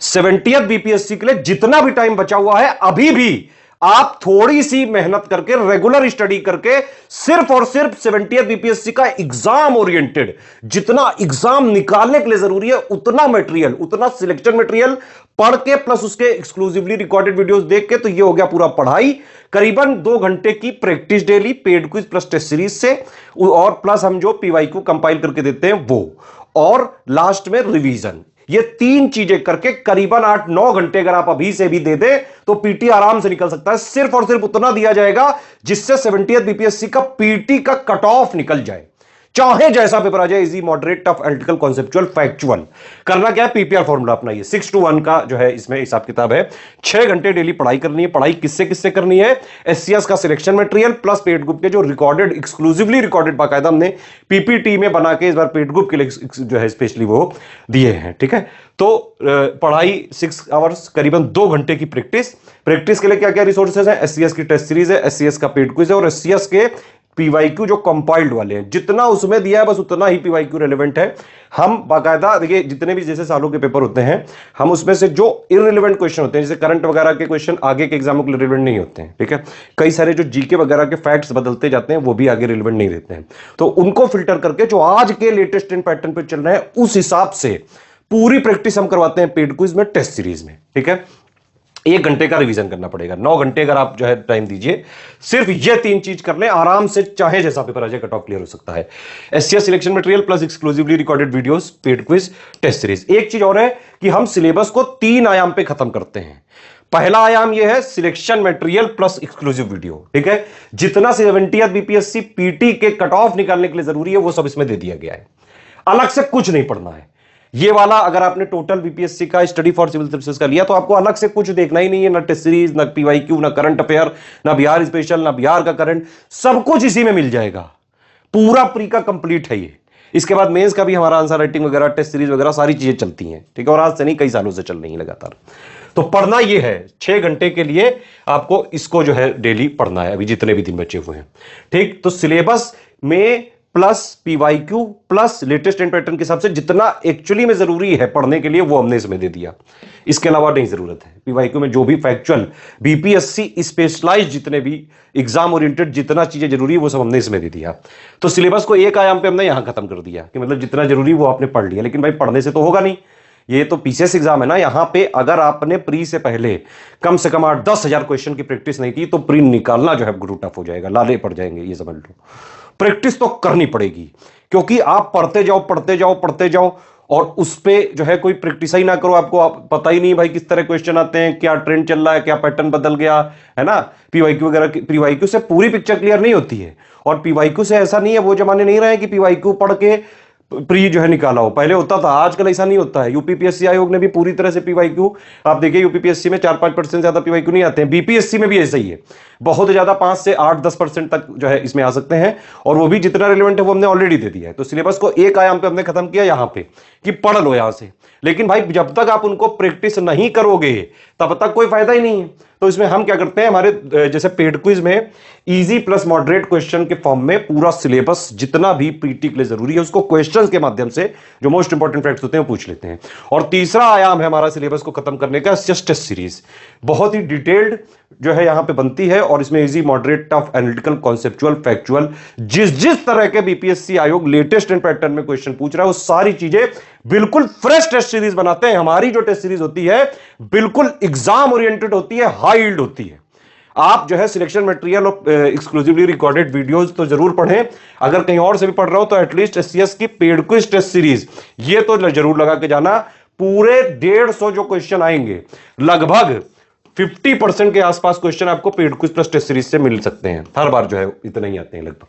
70th BPSC के लिए जितना भी टाइम बचा हुआ है, अभी भी आप थोड़ी सी मेहनत करके, रेगुलर स्टडी करके, सिर्फ और सिर्फ 70th बीपीएससी का एग्जाम ओरिएंटेड जितना एग्जाम निकालने के लिए जरूरी है, उतना मटेरियल, उतना सिलेक्शन मटेरियल पढ़ के प्लस उसके एक्सक्लूसिवली रिकॉर्डेड वीडियोस देख के, तो ये हो गया पूरा पढ़ाई। करीबन 2 घंटे की practice daily, paid quiz plus test series से, और प्लस हम जो पीवाईक्यू कंपाइल करके देते हैं वो, और लास्ट में रिवीजन। ये 3 चीजें करके करीबन 8-9 घंटे अगर आप अभी से भी दे दे तो पीटी आराम से निकल सकता है। सिर्फ और सिर्फ उतना दिया जाएगा जिससे 70th बीपीएससी का पीटी का कट ऑफ निकल जाए, चाहे जैसा पेपर आ जाए, easy, moderate, tough, analytical, conceptual, factual. करना क्या है, पीपीआर फॉर्मूला अपनाइए। 6:1 का जो है इसमें हिसाब किताब है। 6 घंटे डेली पढ़ाई करनी है। पढ़ाई किससे किससे करनी है? एससीएस का selection material plus paid group के जो रिकॉर्डेड, एक्सक्लूसिवली रिकॉर्डेड, बाकायदा हमने पीपीटी में बना के इस बार पेड ग्रुप के लिए जो है स्पेशली वो दिए हैं। ठीक है, तो पढ़ाई 6 आवर्स, करीबन 2 घंटे की प्रैक्टिस। प्रैक्टिस के लिए क्या क्या रिसोर्सेज है? एससीएस की टेस्ट सीरीज है, एससीएस का पेड क्विज है, और एससीएस के पीवाईक्यू जो कंपाइल्ड वाले हैं, जितना उसमें दिया है बस उतना ही पीवाईक्यू रेलेवेंट है। हम बाकायदा देखिए, जितने भी जैसे सालों के पेपर होते हैं, हम उसमें से जो इररिलेवेंट क्वेश्चन होते हैं, जैसे करंट वगैरह के क्वेश्चन आगे के एग्जामों के लिए रिलेवेंट नहीं होते हैं। ठीक है, कई सारे जो जीके वगैरह के फैक्ट्स बदलते जाते हैं वो भी आगे रिलेवेंट नहीं रहते हैं, तो उनको फिल्टर करके जो आज के लेटेस्ट इन पैटर्न पे चल रहे हैं उस हिसाब से पूरी प्रैक्टिस हम करवाते हैं पेड क्विज में, टेस्ट सीरीज में। ठीक है, 1 घंटे का रिवीजन करना पड़ेगा। 9 घंटे अगर आप जो है टाइम दीजिए, सिर्फ ये 3 चीज कर लें, आराम से चाहे जैसा पेपर आ जाए कट ऑफ क्लियर हो सकता है। SCS selection material plus exclusively recorded videos, paid quiz, test series. एक चीज और है कि हम सिलेबस को 3 आयाम पे खत्म करते हैं। पहला आयाम यह है selection material plus exclusive video. ठीक है, जितना 70th बीपीएससी पीटी के कट ऑफ निकालने के लिए जरूरी है वो सब इसमें दे दिया गया है। अलग से कुछ नहीं पढ़ना है। ये वाला अगर आपने टोटल बीपीएससी का स्टडी फॉर सिविल सर्विसेज का लिया तो आपको अलग से कुछ देखना ही नहीं है, ना टेस्ट सीरीज, ना पीवाईक्यू, ना करंट अफेयर, ना बिहार स्पेशल, ना बिहार का करंट, सब कुछ इसी में मिल जाएगा। पूरा प्री का कंप्लीट है ये। इसके बाद मेंस का भी हमारा आंसर राइटिंग वगैरह, टेस्ट सीरीज वगैरह सारी चीजें चलती हैं। ठीक है, और आज से नहीं, कई सालों से चल रही है लगातार। तो पढ़ना ये है, 6 घंटे के लिए आपको इसको जो है डेली पढ़ना है, अभी जितने भी दिन बचे हुए हैं। ठीक, तो सिलेबस में plus PYQ plus latest and pattern के हिसाब से जितना एक्चुअली में जरूरी है पढ़ने के लिए वो हमने इसमें दे दिया। इसके अलावा नहीं जरूरत है। पीवाईक्यू में जो भी फैक्चुअल, बीपीएससी स्पेशलाइज्ड जितने भी एग्जाम ओरिएंटेड जितना चीजें जरूरी है वो सब हमने इसमें दे दिया। तो सिलेबस को एक आयाम पे हमने यहां खत्म कर दिया कि मतलब जितना जरूरी वो आपने पढ़ लिया। लेकिन भाई पढ़ने से तो होगा नहीं, ये तो पीसीएस एग्जाम है ना। यहां पे अगर आपने प्री से पहले कम से कम 8-10 हजार क्वेश्चन की प्रैक्टिस नहीं की तो प्री निकालना जो है गुरु टफ हो जाएगा, लाले पड़ जाएंगे, ये समझ लो। प्रैक्टिस तो करनी पड़ेगी, क्योंकि आप पढ़ते जाओ पढ़ते जाओ पढ़ते जाओ और उस पे जो है कोई प्रैक्टिस ही ना करो, आपको पता ही नहीं भाई किस तरह क्वेश्चन आते हैं, क्या ट्रेंड चल रहा है, क्या पैटर्न बदल गया है ना। पीवाईक्यू वगैरह, पीवाईक्यू से पूरी पिक्चर क्लियर नहीं होती है। और पीवाईक्यू से ऐसा नहीं है, वो जमाने नहीं रहे कि पीवाईक्यू पढ़ के प्री जो है निकाला हो, पहले होता था, आजकल ऐसा नहीं होता है। यूपीपीएससी आयोग ने भी पूरी तरह से पीवाईक्यू, आप देखिए यूपीपीएससी में 4-5% ज्यादा पीवाईक्यू नहीं आते हैं। बीपीएससी में भी ऐसा ही है, बहुत ज्यादा 5 से 8-10% तक जो है इसमें आ सकते हैं, और वो भी जितना रिलेवेंट है वो हमने ऑलरेडी दे दिया है। तो सिलेबस को एक आयाम पे हमने खत्म किया यहां पे कि पढ़ लो यहां से। लेकिन भाई जब तक आप उनको प्रैक्टिस नहीं करोगे तब तक कोई फायदा ही नहीं है। तो इसमें हम क्या करते हैं, हमारे जैसे पेड क्विज में इजी प्लस मॉडरेट क्वेश्चन के फॉर्म में पूरा सिलेबस जितना भी पीटी के लिए जरूरी है उसको क्वेश्चंस के माध्यम से जो मोस्ट इंपॉर्टेंट फैक्ट्स होते हैं वो पूछ लेते हैं। और तीसरा आयाम है हमारा सिलेबस को खत्म करने का, टेस्ट सीरीज। बहुत ही डिटेल्ड जो है यहां पे बनती है, और इसमें easy, moderate, tough, analytical, conceptual, factual, जिस तरह के बीपीएससी आयोग लेटेस्ट एंड पैटर्न में क्वेश्चन पूछ रहा है वो सारी चीजें बिल्कुल फ्रेश टेस्ट सीरीज बनाते हैं। हमारी जो टेस्ट सीरीज होती है बिल्कुल एग्जाम ओरिएंटेड होती है, हाई यील्ड होती है। आप जो है सिलेक्शन मटेरियल और एक्सक्लूसिवली रिकॉर्डेड वीडियोस तो जरूर पढ़ें। अगर कहीं और से भी पढ़ रहा हो तो एटलीस्ट एससीएस की पेड क्विज टेस्ट सीरीज ये तो जरूर लगा के जाना। पूरे 150 जो क्वेश्चन आएंगे, लगभग 50% के आसपास क्वेश्चन आपको paid quiz plus test series से मिल सकते हैं। हर बार जो है इतने ही आते हैं लगभग,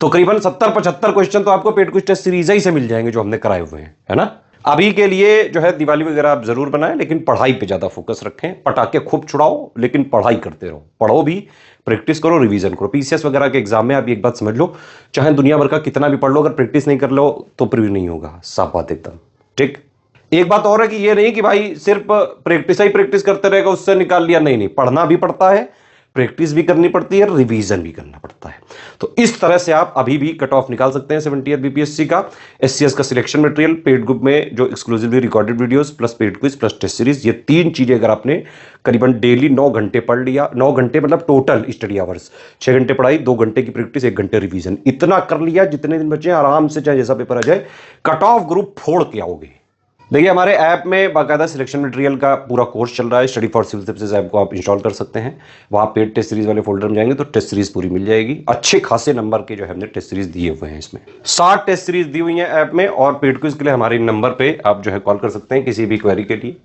तो करीबन 70-75 क्वेश्चन तो आपको पेड क्विज टेस्ट सीरीज ही से मिल जाएंगे जो हमने कराए हुए हैं, है ना। अभी के लिए जो है दिवाली वगैरह आप जरूर बनाएं, लेकिन पढ़ाई पे ज्यादा फोकस रखें। पटाखे खूब छुड़ाओ लेकिन पढ़ाई करते रहो, पढ़ो भी, प्रैक्टिस करो, रिवीजन करो। पीसीएस वगैरह के एग्जाम में आप एक बात समझ लो, चाहे दुनिया भर का कितना भी पढ़ लो, अगर प्रैक्टिस नहीं कर लो तो प्रिव्यू नहीं होगा, साफ बात एकदम। ठीक, एक बात और है कि ये नहीं कि भाई सिर्फ प्रैक्टिस ही प्रैक्टिस करते रहेगा उससे निकाल लिया, नहीं, पढ़ना भी पड़ता है, प्रैक्टिस भी करनी पड़ती है, रिवीजन भी करना पड़ता है। तो इस तरह से आप अभी भी कट ऑफ निकाल सकते हैं 70th बीपीएससी का। एससीएस का सिलेक्शन मटेरियल, पेड ग्रुप में जो exclusively recorded videos plus paid quiz plus test series, ये 3 चीजें अगर आपने करीबन डेली 9 घंटे पढ़ लिया, 9 घंटे मतलब टोटल स्टडी आवर्स, 6 घंटे पढ़ाई, 2 घंटे की प्रैक्टिस, 1 घंटे रिवीजन, इतना कर लिया, जितने दिन बचे आराम से चाहे जैसा पेपर आ जाए कट ऑफ ग्रुप फोड़ के आओगे। देखिए हमारे ऐप में बाकायदा सिलेक्शन मटेरियल का पूरा कोर्स चल रहा है। Study for civil services app को आप इंस्टॉल कर सकते हैं। वहाँ पेड टेस्ट सीरीज वाले फोल्डर में जाएंगे तो टेस्ट सीरीज पूरी मिल जाएगी। अच्छे खासे नंबर के जो है हमने टेस्ट सीरीज दिए हुए हैं, इसमें 60 टेस्ट सीरीज दी हुई है ऐप में। और पेड क्विज के लिए हमारे नंबर पे आप जो है कॉल कर सकते हैं किसी भी क्वेरी के लिए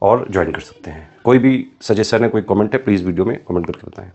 और ज्वाइन कर सकते हैं। कोई भी सजेशन है, कोई कॉमेंट है, प्लीज वीडियो में कॉमेंट करके बताएं।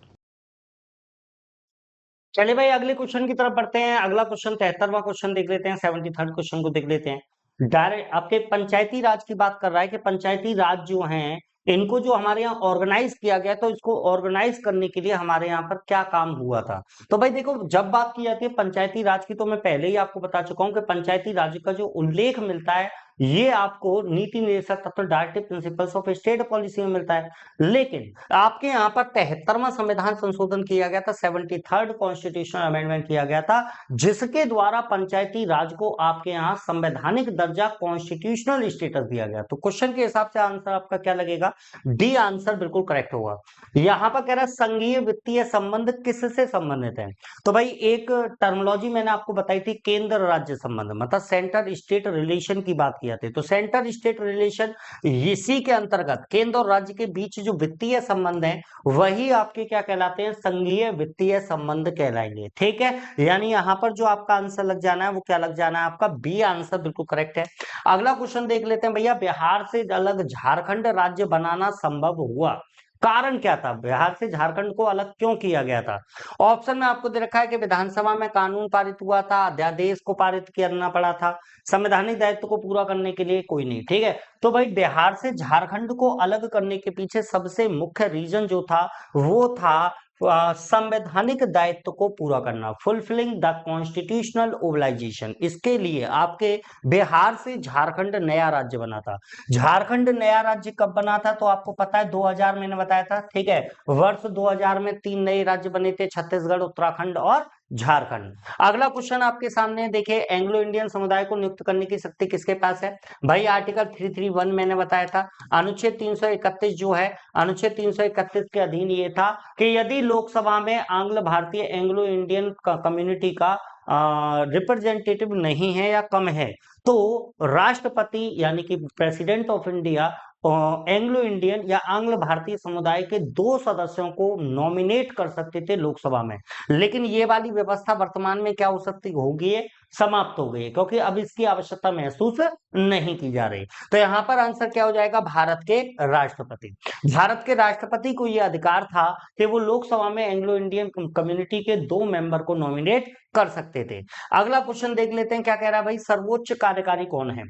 चलिए भाई अगले क्वेश्चन की तरफ बढ़ते हैं। अगला क्वेश्चन 73वां क्वेश्चन देख लेते हैं। 73rd क्वेश्चन को देख लेते हैं। डायरेक्ट आपके पंचायती राज की बात कर रहा है कि पंचायती राज जो हैं इनको जो हमारे यहाँ ऑर्गेनाइज किया गया, तो इसको ऑर्गेनाइज करने के लिए हमारे यहाँ पर क्या काम हुआ था। तो भाई देखो, जब बात की जाती है पंचायती राज की, तो मैं पहले ही आपको बता चुका हूँ कि पंचायती राज का जो उल्लेख मिलता है ये आपको नीति निर्देशक तत्व directive principles of state policy में मिलता है। लेकिन आपके यहाँ पर 73वां संविधान संशोधन किया गया था, 73rd कॉन्स्टिट्यूशनल अमेंडमेंट किया गया था, जिसके द्वारा पंचायती राज को आपके यहाँ संवैधानिक दर्जा कॉन्स्टिट्यूशनल स्टेटस दिया गया। तो क्वेश्चन के हिसाब से आंसर आपका क्या लगेगा? डी आंसर बिल्कुल करेक्ट होगा। यहाँ पर कह रहा है संघीय वित्तीय संबंध किससे संबंधित है। तो भाई एक टर्मिनोलॉजी मैंने आपको बताई थी, केंद्र राज्य संबंध, मतलब सेंटर स्टेट रिलेशन की बात किया थे। तो सेंटर स्टेट रिलेशन, इसी के अंतर्गत केंद्र और राज्य के बीच जो वित्तीय संबंध है वही आपके क्या कहलाते हैं? संघीय वित्तीय संबंध कहलाएंगे। ठीक है, यानी यहाँ पर जो आपका आंसर लग जाना है वो क्या लग जाना है? आपका बी आंसर बिल्कुल करेक्ट है। अगला क्वेश्चन देख लेते हैं भैया। बिहार से अलग झारखंड राज्य बनाना संभव हुआ, कारण क्या था? बिहार से झारखंड को अलग क्यों किया गया था? ऑप्शन में आपको दे रखा है कि विधानसभा में कानून पारित हुआ था, अध्यादेश को पारित करना पड़ा था, संवैधानिक दायित्व को पूरा करने के लिए कोई नहीं। ठीक है, तो भाई बिहार से झारखंड को अलग करने के पीछे सबसे मुख्य रीजन जो था वो था संवैधानिक दायित्व को पूरा करना, फुलफिलिंग द कॉन्स्टिट्यूशनल ओबलाइजेशन। इसके लिए आपके बिहार से झारखंड नया राज्य बना था। झारखंड नया राज्य कब बना था? तो आपको पता है 2000 मैंने बताया था। ठीक है, वर्ष 2000 में 3 नए राज्य बने थे, छत्तीसगढ़, उत्तराखंड और झारखंड। अगला क्वेश्चन आपके सामने देखिए, एंग्लो इंडियन समुदाय को नियुक्त करने की शक्ति किसके पास है? भाई आर्टिकल 331 मैंने बताया था। अनुच्छेद 331 जो है, अनुच्छेद 331 के अधीन ये था कि यदि लोकसभा में आंग्ल भारतीय एंग्लो इंडियन कम्युनिटी का रिप्रेजेंटेटिव नहीं है या कम है, तो राष्ट्रपति यानी कि president of India Anglo Indian या आंग्ल भारतीय समुदाय के 2 सदस्यों को नॉमिनेट कर सकते थे लोकसभा में। लेकिन ये वाली व्यवस्था वर्तमान में क्या हो सकती होगी? है समाप्त हो गई, क्योंकि अब इसकी आवश्यकता महसूस नहीं की जा रही। तो यहाँ पर आंसर क्या हो जाएगा? भारत के राष्ट्रपति। भारत के राष्ट्रपति को यह अधिकार था कि वो लोकसभा में एंग्लो इंडियन कम्युनिटी के 2 मेंबर को नॉमिनेट कर सकते थे। अगला क्वेश्चन देख लेते हैं, क्या कह रहा है भाई? सर्वोच्च कार्यकारी कौन है?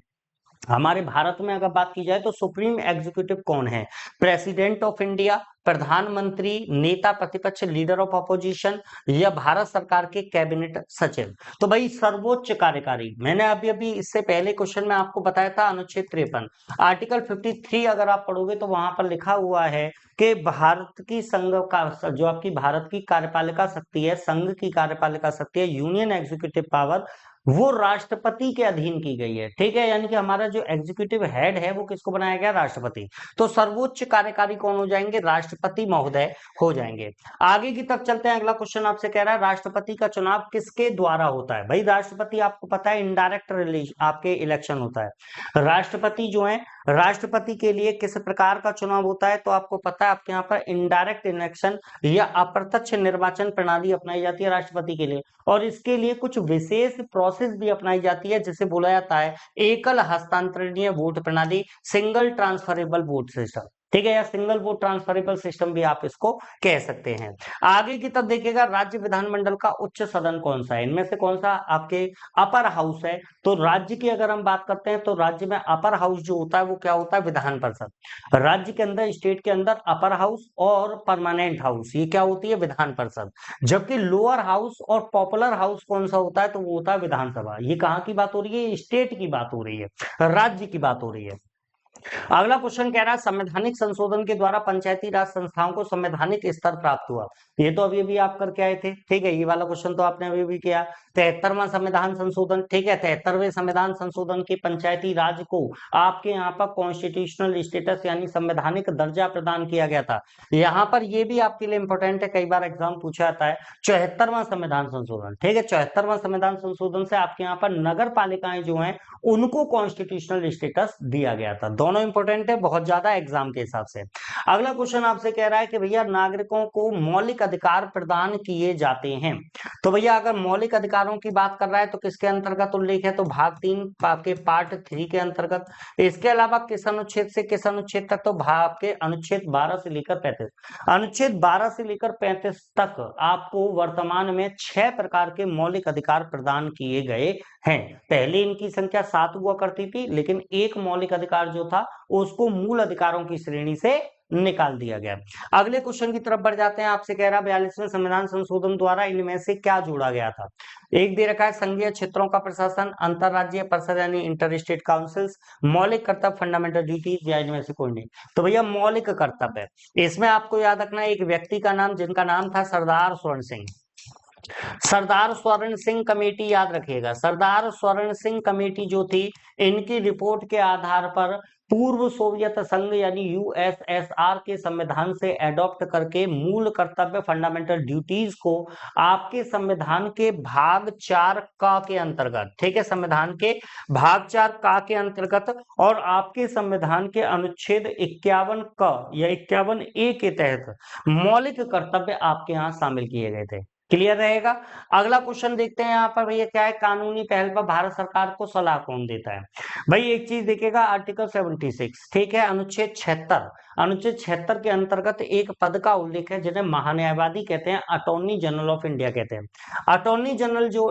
हमारे भारत में अगर बात की जाए तो सुप्रीम एग्जीक्यूटिव कौन है? प्रेसिडेंट ऑफ इंडिया, प्रधानमंत्री, नेता प्रतिपक्ष, लीडर ऑफ अपोजिशन, या भारत सरकार के कैबिनेट सचिव। तो भाई सर्वोच्च कार्यकारी, मैंने अभी अभी इससे पहले क्वेश्चन में आपको बताया था, अनुच्छेद 53 आर्टिकल 53 अगर आप पढ़ोगे तो वहां पर लिखा हुआ है कि भारत की संघ का जो आपकी भारत की कार्यपालिका शक्ति है, संघ की कार्यपालिका शक्ति है, यूनियन एग्जीक्यूटिव पावर, वो राष्ट्रपति के अधीन की गई है। ठीक है, यानी कि हमारा जो एग्जीक्यूटिव हेड है वो किसको बनाया गया? राष्ट्रपति। तो सर्वोच्च कार्यकारी कौन हो जाएंगे? राष्ट्रपति महोदय हो जाएंगे। आगे की तरफ चलते हैं। अगला क्वेश्चन आपसे कह रहा है राष्ट्रपति का चुनाव किसके द्वारा होता है? भाई राष्ट्रपति आपको पता है इनडायरेक्ट रिलेशन आपके इलेक्शन होता है। राष्ट्रपति जो है, राष्ट्रपति के लिए किस प्रकार का चुनाव होता है? तो आपको पता है आपके यहाँ पर इनडायरेक्ट इलेक्शन या अप्रत्यक्ष निर्वाचन प्रणाली अपनाई जाती है राष्ट्रपति के लिए, और इसके लिए कुछ विशेष प्रोसेस भी अपनाई जाती है जिसे बोला जाता है एकल हस्तांतरणीय वोट प्रणाली, सिंगल ट्रांसफरेबल वोट सिस्टम। ठीक है, या सिंगल वोट ट्रांसफरेबल सिस्टम भी आप इसको कह सकते हैं। आगे की तरफ देखिएगा, राज्य विधानमंडल का उच्च सदन कौन सा है? इनमें से कौन सा आपके अपर हाउस है? तो राज्य की अगर हम बात करते हैं तो राज्य में अपर हाउस जो होता है वो क्या होता है? विधान परिषद। राज्य के अंदर, स्टेट के अंदर अपर हाउस और परमानेंट हाउस, ये क्या होती है? विधान परिषद। जबकि लोअर हाउस और पॉपुलर हाउस कौन सा होता है? तो वो होता है विधानसभा। ये कहाँ की बात हो रही है? स्टेट की बात हो रही है, राज्य की बात हो रही है। अगला क्वेश्चन कह रहा है संवैधानिक संशोधन के द्वारा पंचायती राज संस्थाओं को संवैधानिक स्तर प्राप्त हुआ। ये तो अभी अभी आप करके आए थे, ठीक है, ये वाला क्वेश्चन तो आपने अभी भी किया। 73वां संविधान संशोधन, ठीक है, 73वें संविधान संशोधन के पंचायती राज को आपके यहाँ पर कॉन्स्टिट्यूशनल स्टेटस यानी संवैधानिक दर्जा प्रदान किया गया था। यहाँ पर ये भी आपके लिए इंपॉर्टेंट है, कई बार एग्जाम पूछा जाता है। 74वां संविधान संशोधन, ठीक है, 74वां संविधान संशोधन से आपके यहाँ पर नगर पालिकाएं जो हैं उनको कॉन्स्टिट्यूशनल स्टेटस दिया गया था। दोनों इंपॉर्टेंट है बहुत ज्यादा एग्जाम के हिसाब से। अगला क्वेश्चन आपसे कह रहा है कि भैया नागरिकों को मौलिक अधिकार प्रदान किए जाते हैं। तो भैया अगर मौलिक अधिकारों की बात कर रहा है तो किसके अंतर्गत उल्लेख है, तो भाग 3 के पार्ट 3 के अंतर्गत। इसके अलावा किस अनुच्छेद से किस अनुच्छेद तक, तो भाग के अनुच्छेद 12 से लेकर 35। अनुच्छेद 12 से लेकर 35 तक आपको वर्तमान में 6 प्रकार के मौलिक अधिकार प्रदान किए गए हैं। पहले इनकी संख्या 7 हुआ करती थी, लेकिन एक मौलिक अधिकार जो था उसको मूल अधिकारों की श्रेणी से निकाल दिया गया। अगले क्वेश्चन की तरफ बढ़ जाते हैं। आपसे कह रहा है 42वें संविधान संशोधन द्वारा इनमें से क्या जोड़ा गया था। एक दे रखा है संघीय क्षेत्रों का प्रशासन, अंतरराज्यीय परिषद यानी इंटर स्टेट काउंसिल्स, मौलिक कर्तव्य फंडामेंटल ड्यूटीज, या इनमें से कोई नहीं। तो भैया मौलिक कर्तव्य, इसमें आपको याद रखना है एक व्यक्ति का नाम जिनका नाम था सरदार स्वर्ण सिंह। सरदार स्वर्ण सिंह कमेटी याद रखिएगा, सरदार स्वर्ण सिंह कमेटी जो थी इनकी रिपोर्ट के आधार पर पूर्व सोवियत संघ यानी यूएसएसआर के संविधान से एडॉप्ट करके मूल कर्तव्य फंडामेंटल ड्यूटीज को आपके संविधान के भाग 4 का के अंतर्गत, ठीक है, संविधान के भाग 4 का के अंतर्गत और आपके संविधान के अनुच्छेद 51 का या 51 ए के तहत मौलिक कर्तव्य आपके यहाँ शामिल किए गए थे। क्लियर रहेगा। अगला क्वेश्चन देखते हैं यहाँ पर भैया क्या है, कानूनी पहल पर भारत सरकार को सलाह कौन देता है। भाई एक चीज देखिएगा, आर्टिकल 76, ठीक है, अनुच्छेद 76, अनुच्छेद 76 के अंतर्गत एक पद का उल्लेख है जिन्हें महान्यायवादी कहते हैं, अटॉर्नी जनरल ऑफ इंडिया कहते हैं। अटॉर्नी जनरल जो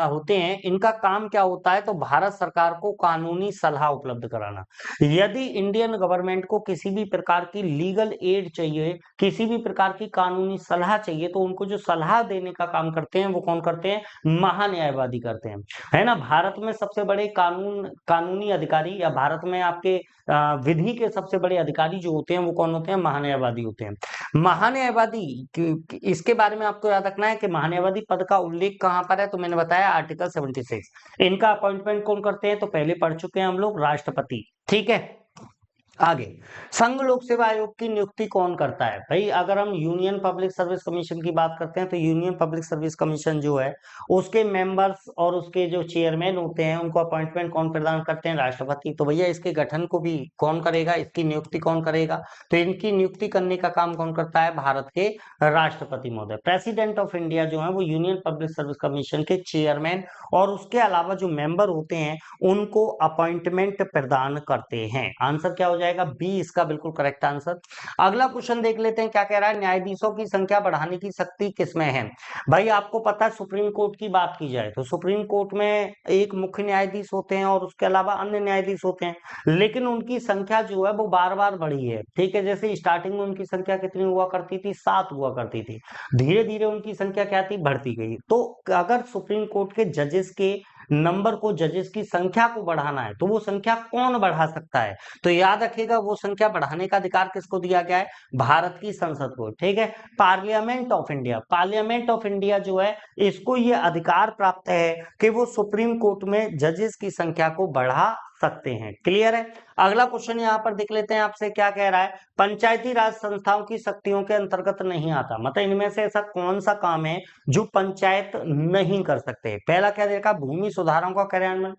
होते हैं इनका काम क्या होता है, तो भारत सरकार को कानूनी सलाह उपलब्ध कराना। यदि इंडियन गवर्नमेंट को किसी भी प्रकार की लीगल एड चाहिए, किसी भी प्रकार की कानूनी सलाह चाहिए, तो उनको जो सलाह देने का काम करते हैं वो कौन करते हैं, महान्यायवादी करते हैं, है ना। भारत में सबसे बड़े कानूनी अधिकारी या भारत में आपके विधि के सबसे बड़े अधिकारी जो होते हैं वो कौन होते हैं, महान्यायवादी होते हैं। महान्यायवादी इसके बारे में आपको याद रखना है कि महान्यायवादी पद का उल्लेख कहां पर है, तो मैंने बताया आर्टिकल 76। इनका अपॉइंटमेंट कौन करते हैं, तो पहले पढ़ चुके हैं हम लोग, राष्ट्रपति, ठीक है। आगे संघ लोक सेवा आयोग की नियुक्ति कौन करता है। भाई अगर हम यूनियन पब्लिक सर्विस कमीशन की बात करते हैं तो यूनियन पब्लिक सर्विस कमीशन जो है उसके मेंबर्स और उसके जो चेयरमैन होते हैं उनको अपॉइंटमेंट कौन प्रदान करते हैं, राष्ट्रपति। तो भैया इसके गठन को भी कौन करेगा, इसकी नियुक्ति कौन करेगा, तो इनकी नियुक्ति करने का काम कौन करता है, भारत के राष्ट्रपति महोदय। प्रेसिडेंट ऑफ इंडिया जो है वो यूनियन पब्लिक सर्विस कमीशन के चेयरमैन और उसके अलावा जो मेंबर होते हैं उनको अपॉइंटमेंट प्रदान करते हैं। आंसर क्या हो जाएगा, बी इसका बिल्कुल करेक्ट आंसर। अगला क्वेश्चन देख लेते हैं क्या कह रहा है, न्यायाधीशों की संख्या बढ़ाने की शक्ति किसमें है। भाई आपको पता है सुप्रीम कोर्ट की बात की जाए तो सुप्रीम कोर्ट में एक मुख्य न्यायाधीश होते हैं और उसके अलावा अन्य न्यायाधीश होते हैं, लेकिन उनकी संख्या जो है वो बार बार बढ़ी है, ठीक है। जैसे स्टार्टिंग में उनकी संख्या कितनी हुआ करती थी, 7 हुआ करती थी, धीरे धीरे उनकी संख्या क्या थी, बढ़ती गई। तो अगर सुप्रीम कोर्ट के जजेस के नंबर को, जजेस की संख्या को बढ़ाना है तो वो संख्या कौन बढ़ा सकता है, तो याद रखिएगा वो संख्या बढ़ाने का अधिकार किसको दिया गया है, भारत की संसद को, ठीक है। Parliament of India, parliament of India जो है इसको ये अधिकार प्राप्त है कि वो सुप्रीम कोर्ट में जजेस की संख्या को बढ़ा सकते हैं। क्लियर है। अगला क्वेश्चन यहाँ पर देख लेते हैं आपसे क्या कह रहा है, पंचायती राज संस्थाओं की शक्तियों के अंतर्गत नहीं आता, मतलब इनमें से ऐसा कौन सा काम है जो पंचायत नहीं कर सकते। पहला क्या देखा, भूमि सुधारों का कार्यान्वयन,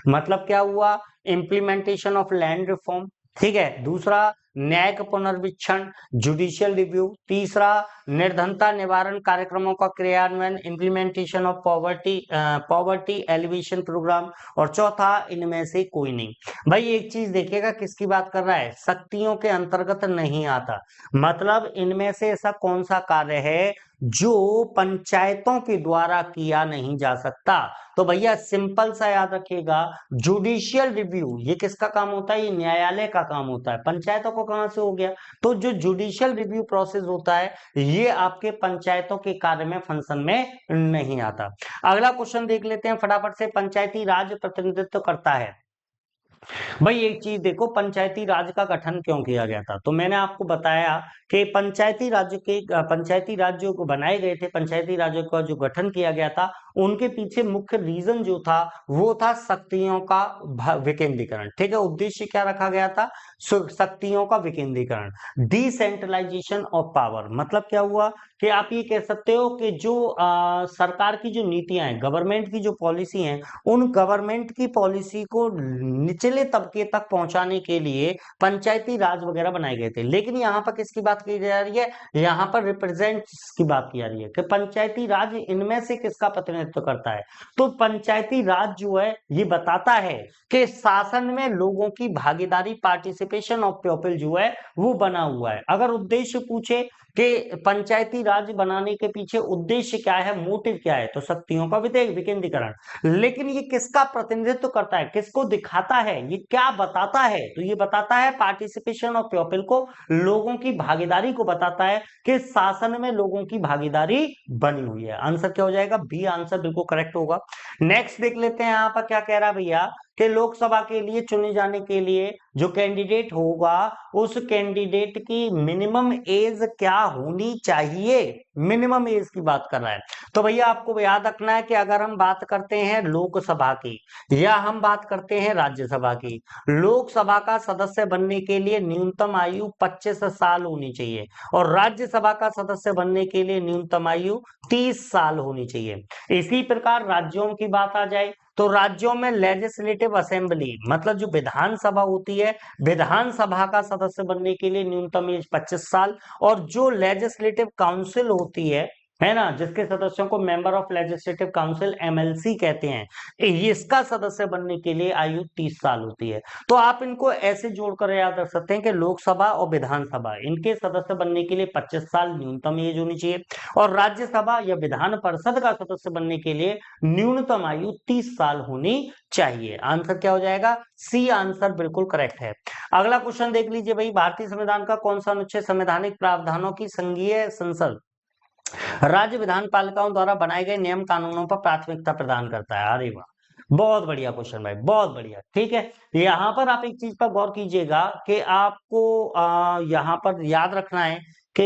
मतलब क्या हुआ, इम्प्लीमेंटेशन ऑफ लैंड रिफॉर्म, ठीक है। दूसरा न्यायिक पुनर्वीक्षण, जुडिशियल रिव्यू। तीसरा निर्धनता निवारण कार्यक्रमों का क्रियान्वयन, implementation of poverty alleviation programme. और चौथा इनमें से कोई नहीं। भाई एक चीज देखिएगा किसकी बात कर रहा है, शक्तियों के अंतर्गत नहीं आता, मतलब इनमें से ऐसा कौन सा कार्य है जो पंचायतों के द्वारा किया नहीं जा सकता। तो भैया सिंपल सा याद रखिएगा, जुडिशियल रिव्यू ये किसका काम होता है, ये न्यायालय का काम होता है, पंचायतों को कहां से हो गया। तो जो जुडिशियल रिव्यू प्रोसेस होता है ये आपके पंचायतों के कार्य में, फंक्शन में नहीं आता। अगला क्वेश्चन देख लेते हैं फटाफट से, पंचायती राज प्रतिनिधित्व करता है भाई एक चीज देखो, पंचायती राज का गठन क्यों किया गया था? तो मैंने आपको बताया कि पंचायती राज जो बनाए गए थे, पंचायती राज्यों का जो गठन किया गया था, उनके पीछे मुख्य रीजन जो था वो था शक्तियों का विकेंद्रीकरण। ठीक है, उद्देश्य क्या रखा गया था? शक्तियों का विकेंद्रीकरण, डिसेंट्रलाइजेशन ऑफ पावर। मतलब क्या हुआ कि आप ये कह सकते हो कि जो सरकार की जो नीतियां हैं, गवर्नमेंट की जो पॉलिसी है, उन गवर्नमेंट की पॉलिसी को निचले तबके तक पहुंचाने के लिए पंचायती राज वगैरह बनाए गए थे। लेकिन यहाँ पर किसकी बात की जा रही है? यहाँ पर रिप्रेजेंट्स की बात की जा रही है कि पंचायती राज इनमें से किसका प्रतिनिधित्व करता है। तो पंचायती राज जो है ये बताता है कि शासन में लोगों की भागीदारी, पार्टिसिपेशन ऑफ पीपल जो है वो बना हुआ है। अगर उद्देश्य पूछे कि पंचायती राज बनाने के पीछे उद्देश्य क्या है, मोटिव क्या है, तो शक्तियों का विकेंद्रीकरण। लेकिन ये किसका प्रतिनिधित्व करता है, किसको दिखाता है, ये क्या बताता है? तो ये बताता है पार्टिसिपेशन ऑफ पीपल को, लोगों की भागीदारी को बताता है कि शासन में लोगों की भागीदारी बनी हुई है। आंसर क्या हो जाएगा? बी आंसर बिल्कुल करेक्ट होगा। नेक्स्ट देख लेते हैं यहाँ पर क्या कह रहा है भैया कि लोकसभा के लिए चुने जाने के लिए जो कैंडिडेट होगा, उस कैंडिडेट की मिनिमम एज क्या होनी चाहिए? मिनिमम एज की बात कर रहा है। तो भैया आपको याद रखना है कि अगर हम बात करते हैं लोकसभा की या हम बात करते हैं राज्यसभा की, लोकसभा का सदस्य बनने के लिए न्यूनतम आयु 25 साल होनी चाहिए और राज्यसभा का सदस्य बनने के लिए न्यूनतम आयु 30 साल होनी चाहिए। इसी प्रकार राज्यों की बात आ जाए तो राज्यों में लेजिस्लेटिव असेंबली मतलब जो विधानसभा होती है, विधानसभा का सदस्य बनने के लिए न्यूनतम एज 25 साल, और जो लेजिस्लेटिव काउंसिल होती है ना, जिसके सदस्यों को member of legislative council MLC कहते हैं, इसका सदस्य बनने के लिए आयु 30 साल होती है। तो आप इनको ऐसे जोड़कर याद रख सकते हैं कि लोकसभा और विधानसभा, इनके सदस्य बनने के लिए 25 साल न्यूनतम एज होनी चाहिए और राज्यसभा या विधान परिषद का सदस्य बनने के लिए न्यूनतम आयु 30 साल होनी चाहिए। आंसर क्या हो जाएगा? सी आंसर बिल्कुल करेक्ट है। अगला क्वेश्चन देख लीजिए भाई, भारतीय संविधान का कौन सा अनुच्छेद संवैधानिक प्रावधानों की संघीय संसद राज्य विधान पालिकाओं द्वारा बनाए गए नियम कानूनों पर प्राथमिकता प्रदान करता है? अरे वाह, बहुत बढ़िया क्वेश्चन भाई, बहुत बढ़िया। ठीक है, यहाँ पर आप एक चीज पर गौर कीजिएगा कि आपको यहाँ पर याद रखना है कि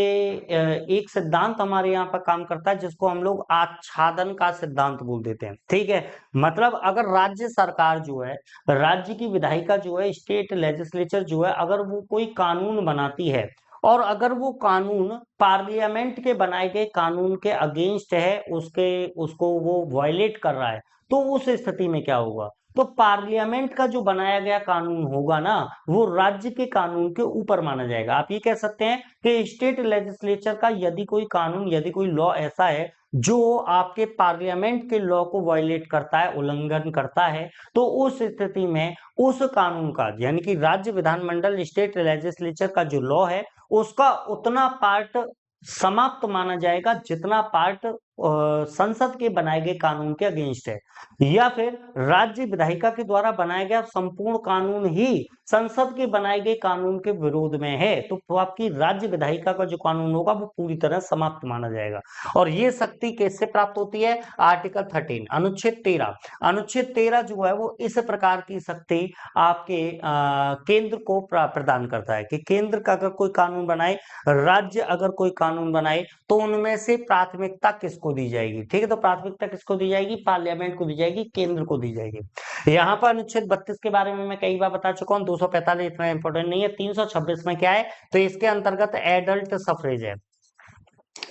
एक सिद्धांत हमारे यहाँ पर काम करता है जिसको हम लोग आच्छादन का सिद्धांत बोल देते हैं। ठीक है, मतलब अगर राज्य सरकार जो है, राज्य की विधायिका जो है, स्टेट लेजिस्लेचर जो है, अगर वो कोई कानून बनाती है और अगर वो कानून पार्लियामेंट के बनाए गए कानून के अगेंस्ट है, उसको वो वायलेट कर रहा है, तो उस स्थिति में क्या होगा? तो पार्लियामेंट का जो बनाया गया कानून होगा ना, वो राज्य के कानून के ऊपर माना जाएगा। आप ये कह सकते हैं कि स्टेट लेजिस्लेचर का यदि कोई कानून, यदि कोई लॉ ऐसा है जो आपके पार्लियामेंट के लॉ को वायलेट करता है, उल्लंघन करता है, तो उस स्थिति में उस कानून का, यानी कि राज्य विधानमंडल, स्टेट लेजिस्लेचर का जो लॉ है, उसका उतना पार्ट समाप्त माना जाएगा जितना पार्ट संसद के बनाए गए कानून के अगेंस्ट है, या फिर राज्य विधायिका के द्वारा बनाया गया संपूर्ण कानून ही संसद के बनाए गए कानून के विरोध में है, तो आपकी राज्य विधायिका का जो कानून होगा वो पूरी तरह समाप्त माना जाएगा। और ये शक्ति कैसे प्राप्त होती है? आर्टिकल 13 अनुच्छेद 13, अनुच्छेद 13 जो है वो इस प्रकार की शक्ति आपके केंद्र को प्रदान करता है कि केंद्र का अगर कोई कानून बनाए, राज्य अगर कोई कानून बनाए, तो उनमें से प्राथमिकता किसको दी जाएगी? ठीक है, तो प्राथमिकता किसको दी जाएगी? पार्लियामेंट को दी जाएगी, केंद्र को दी जाएगी। यहाँ पर अनुच्छेद 32 के बारे में मैं कई बार बता चुका हूँ, 245 इतना इंपॉर्टेंट नहीं है। 326 में क्या है? तो इसके अंतर्गत एडल्ट सफरेज है,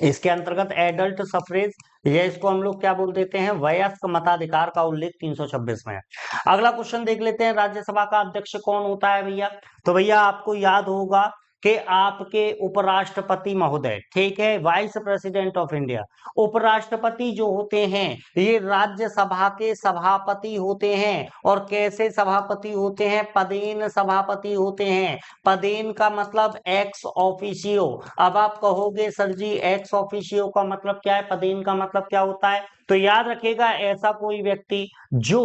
इसके अंतर्गत एडल्ट सफरेज, या इसको हम लोग क्या बोल देते हैं? वयस्क मताधिकार का उल्लेख 326 में है। अगला क्वेश्चन देख लेते हैं, राज्यसभा का अध्यक्ष कौन होता है भैया? तो भैया आपको याद होगा कि आपके उपराष्ट्रपति महोदय, ठीक है, वाइस प्रेसिडेंट ऑफ इंडिया। उपराष्ट्रपति जो होते हैं ये राज्यसभा के सभापति होते हैं, और कैसे सभापति होते हैं? पदेन सभापति होते हैं। पदेन का मतलब एक्स ऑफिशियो। अब आप कहोगे सर जी एक्स ऑफिशियो का मतलब क्या है, पदेन का मतलब क्या होता है? तो याद रखिएगा, ऐसा कोई व्यक्ति जो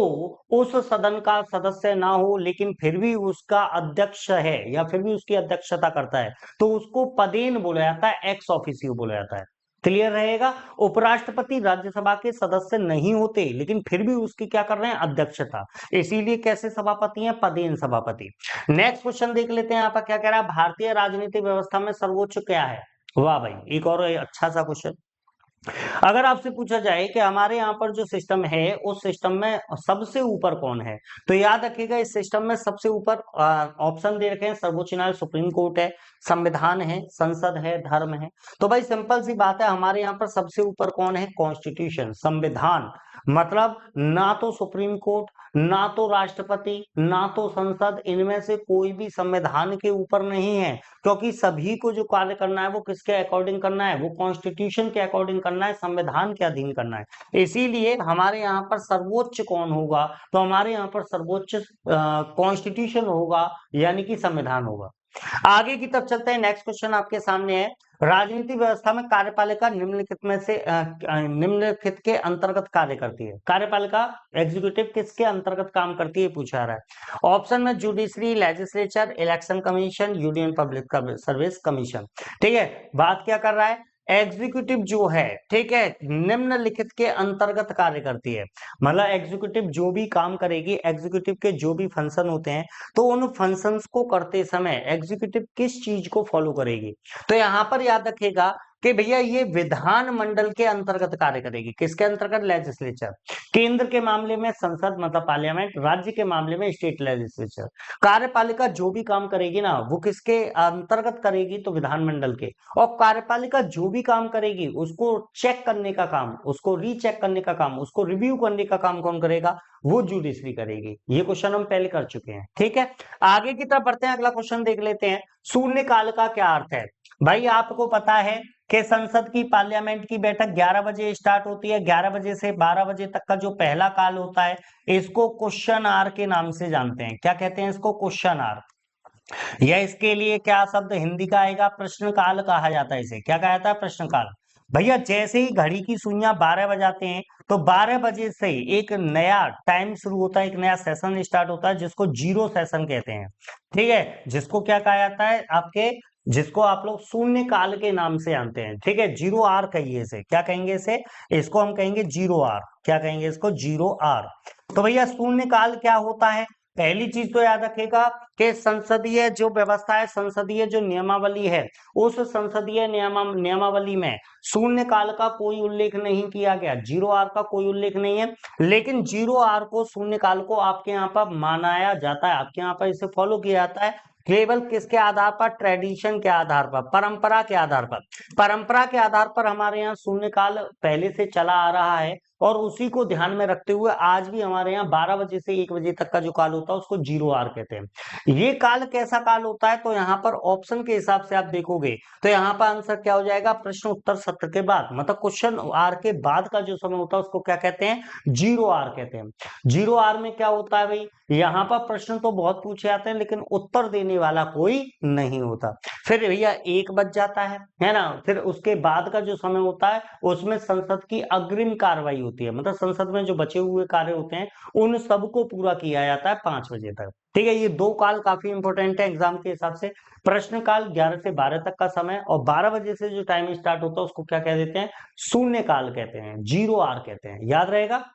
उस सदन का सदस्य ना हो लेकिन फिर भी उसका अध्यक्ष है या फिर भी उसकी अध्यक्षता करता है, तो उसको पदेन बोला जाता है, एक्स ऑफिशियो बोला जाता है। क्लियर रहेगा। उपराष्ट्रपति राज्यसभा के सदस्य नहीं होते, लेकिन फिर भी उसकी क्या कर रहे हैं, अध्यक्षता, इसीलिए कैसे सभापति हैं, पदेन सभापति। नेक्स्ट क्वेश्चन देख लेते हैं, यहाँ पर क्या कह रहा है, भारतीय राजनीतिक व्यवस्था में सर्वोच्च क्या है। वाह भाई, एक और अच्छा सा क्वेश्चन। अगर आपसे पूछा जाए कि हमारे यहाँ पर जो सिस्टम है उस सिस्टम में सबसे ऊपर कौन है, तो याद रखिएगा इस सिस्टम में सबसे ऊपर ऑप्शन दे रखे हैं, सर्वोच्च न्यायालय सुप्रीम कोर्ट है, संविधान है, संसद है, धर्म है। तो भाई सिंपल सी बात है, हमारे यहाँ पर सबसे ऊपर कौन है, कॉन्स्टिट्यूशन, संविधान। मतलब ना तो सुप्रीम कोर्ट, ना तो राष्ट्रपति, ना तो संसद, इनमें से कोई भी संविधान के ऊपर नहीं है, क्योंकि सभी को जो कार्य करना है वो किसके अकॉर्डिंग करना है, वो कॉन्स्टिट्यूशन के अकॉर्डिंग करना है, संविधान के अधीन करना है। इसीलिए हमारे यहाँ पर सर्वोच्च कौन होगा, तो हमारे यहाँ पर सर्वोच्च कॉन्स्टिट्यूशन होगा, यानी कि संविधान होगा। आगे की तरफ चलते हैं, नेक्स्ट क्वेश्चन आपके सामने है, राजनीतिक व्यवस्था में कार्यपालिका निम्नलिखित में से निम्नलिखित के अंतर्गत कार्य करती है। कार्यपालिका एग्जीक्यूटिव किसके अंतर्गत काम करती है, पूछा रहा है। ऑप्शन में judiciary, legislature, election commission, union public service commission. ठीक है, बात क्या कर रहा है, एग्जीक्यूटिव जो है, ठीक है, निम्नलिखित के अंतर्गत कार्य करती है। मतलब एग्जीक्यूटिव जो भी काम करेगी, एग्जीक्यूटिव के जो भी फंक्शन होते हैं, तो उन फंक्शंस को करते समय एग्जीक्यूटिव किस चीज को फॉलो करेगी, तो यहां पर याद रखिएगा कि भैया ये विधान मंडल के अंतर्गत कार्य करेगी। किसके अंतर्गत, लेजिस्लेचर। केंद्र के मामले में संसद मतलब पार्लियामेंट, राज्य के मामले में स्टेट लेजिस्लेचर। कार्यपालिका जो भी काम करेगी ना, वो किसके अंतर्गत करेगी, तो विधानमंडल के। और कार्यपालिका जो भी काम करेगी उसको चेक करने का काम, उसको रीचेक करने का काम, उसको रिव्यू करने का काम कौन करेगा, वो जुडिशरी करेगी। ये क्वेश्चन हम पहले कर चुके हैं, ठीक है। आगे की तरफ बढ़ते हैं, अगला क्वेश्चन देख लेते हैं, शून्य काल का क्या अर्थ है। भाई आपको पता है कि संसद की, पार्लियामेंट की बैठक 11 बजे स्टार्ट होती है, 11 बजे से 12 बजे तक का जो पहला काल होता है इसको क्वेश्चन आवर के नाम से जानते हैं। क्या कहते हैं इसको, क्वेश्चन आवर। या इसके लिए क्या शब्द हिंदी का आएगा, प्रश्न काल कहा जाता है इसे। क्या कहा जाता है, प्रश्न काल। भैया जैसे ही घड़ी की सुइयां 12 बजाते हैं, तो 12 बजे से एक नया टाइम शुरू होता है, एक नया सेशन स्टार्ट होता है, जिसको जीरो सेशन कहते हैं। ठीक है, जिसको क्या कहा जाता है आपके, जिसको आप लोग शून्य काल के नाम से जानते हैं। ठीक है, जीरो आर कहिए इसे, क्या कहेंगे इसे, इसको हम कहेंगे जीरो आर। क्या कहेंगे इसको, जीरो आर। तो भैया शून्य काल क्या होता है, पहली चीज तो याद रखेगा कि संसदीय जो व्यवस्था है, संसदीय जो नियमावली है, उस संसदीय नियमावली में शून्य काल का कोई उल्लेख नहीं किया गया, जीरो आर का कोई उल्लेख नहीं है। लेकिन जीरो आर को, शून्य काल को आपके यहाँ पर मनाया जाता है, आपके यहाँ पर इसे फॉलो किया जाता है, केवल किसके आधार पर, ट्रेडिशन के आधार पर, परंपरा के आधार पर। परंपरा के आधार पर हमारे यहाँ शून्य काल पहले से चला आ रहा है, और उसी को ध्यान में रखते हुए आज भी हमारे यहाँ 12 बजे से 1 बजे तक का जो काल होता है उसको जीरो आर कहते हैं। ये काल कैसा काल होता है, तो यहाँ पर ऑप्शन के हिसाब से आप देखोगे तो यहाँ पर आंसर क्या हो जाएगा, प्रश्न उत्तर सत्र के बाद, मतलब क्वेश्चन आर के बाद का जो समय होता है उसको क्या कहते हैं, जीरो आर कहते हैं। जीरो आर में क्या होता है भाई, यहाँ पर प्रश्न तो बहुत पूछे जाते हैं लेकिन उत्तर देने वाला कोई नहीं होता। फिर भैया 1 बज जाता है ना, फिर उसके बाद का जो समय होता है उसमें संसद की अग्रिम कार्रवाई होती है, मतलब संसद में जो बचे हुए कार्य होते हैं उन सबको पूरा किया जाता है 5 बजे तक। ठीक है, ये दो काल काफी इंपॉर्टेंट है एग्जाम के हिसाब से। प्रश्न काल 11 से 12 तक का समय, और 12 बजे से जो टाइम स्टार्ट होता है उसको क्या कह देते हैं, शून्य काल कहते हैं, जीरो आर कहते हैं। याद रहेगा,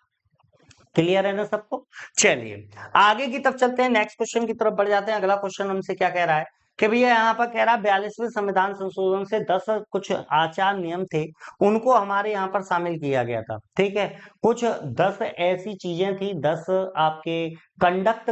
क्लियर है ना सबको। चलिए आगे की तरफ चलते हैं, नेक्स्ट क्वेश्चन की तरफ बढ़ जाते हैं। अगला क्वेश्चन हमसे क्या कह रहा है कि भैया यहाँ पर कह रहा है 42वें संविधान संशोधन से 10 कुछ आचार नियम थे, उनको हमारे यहाँ पर शामिल किया गया था। ठीक है, कुछ 10 ऐसी चीजें थी, 10 आपके कंडक्ट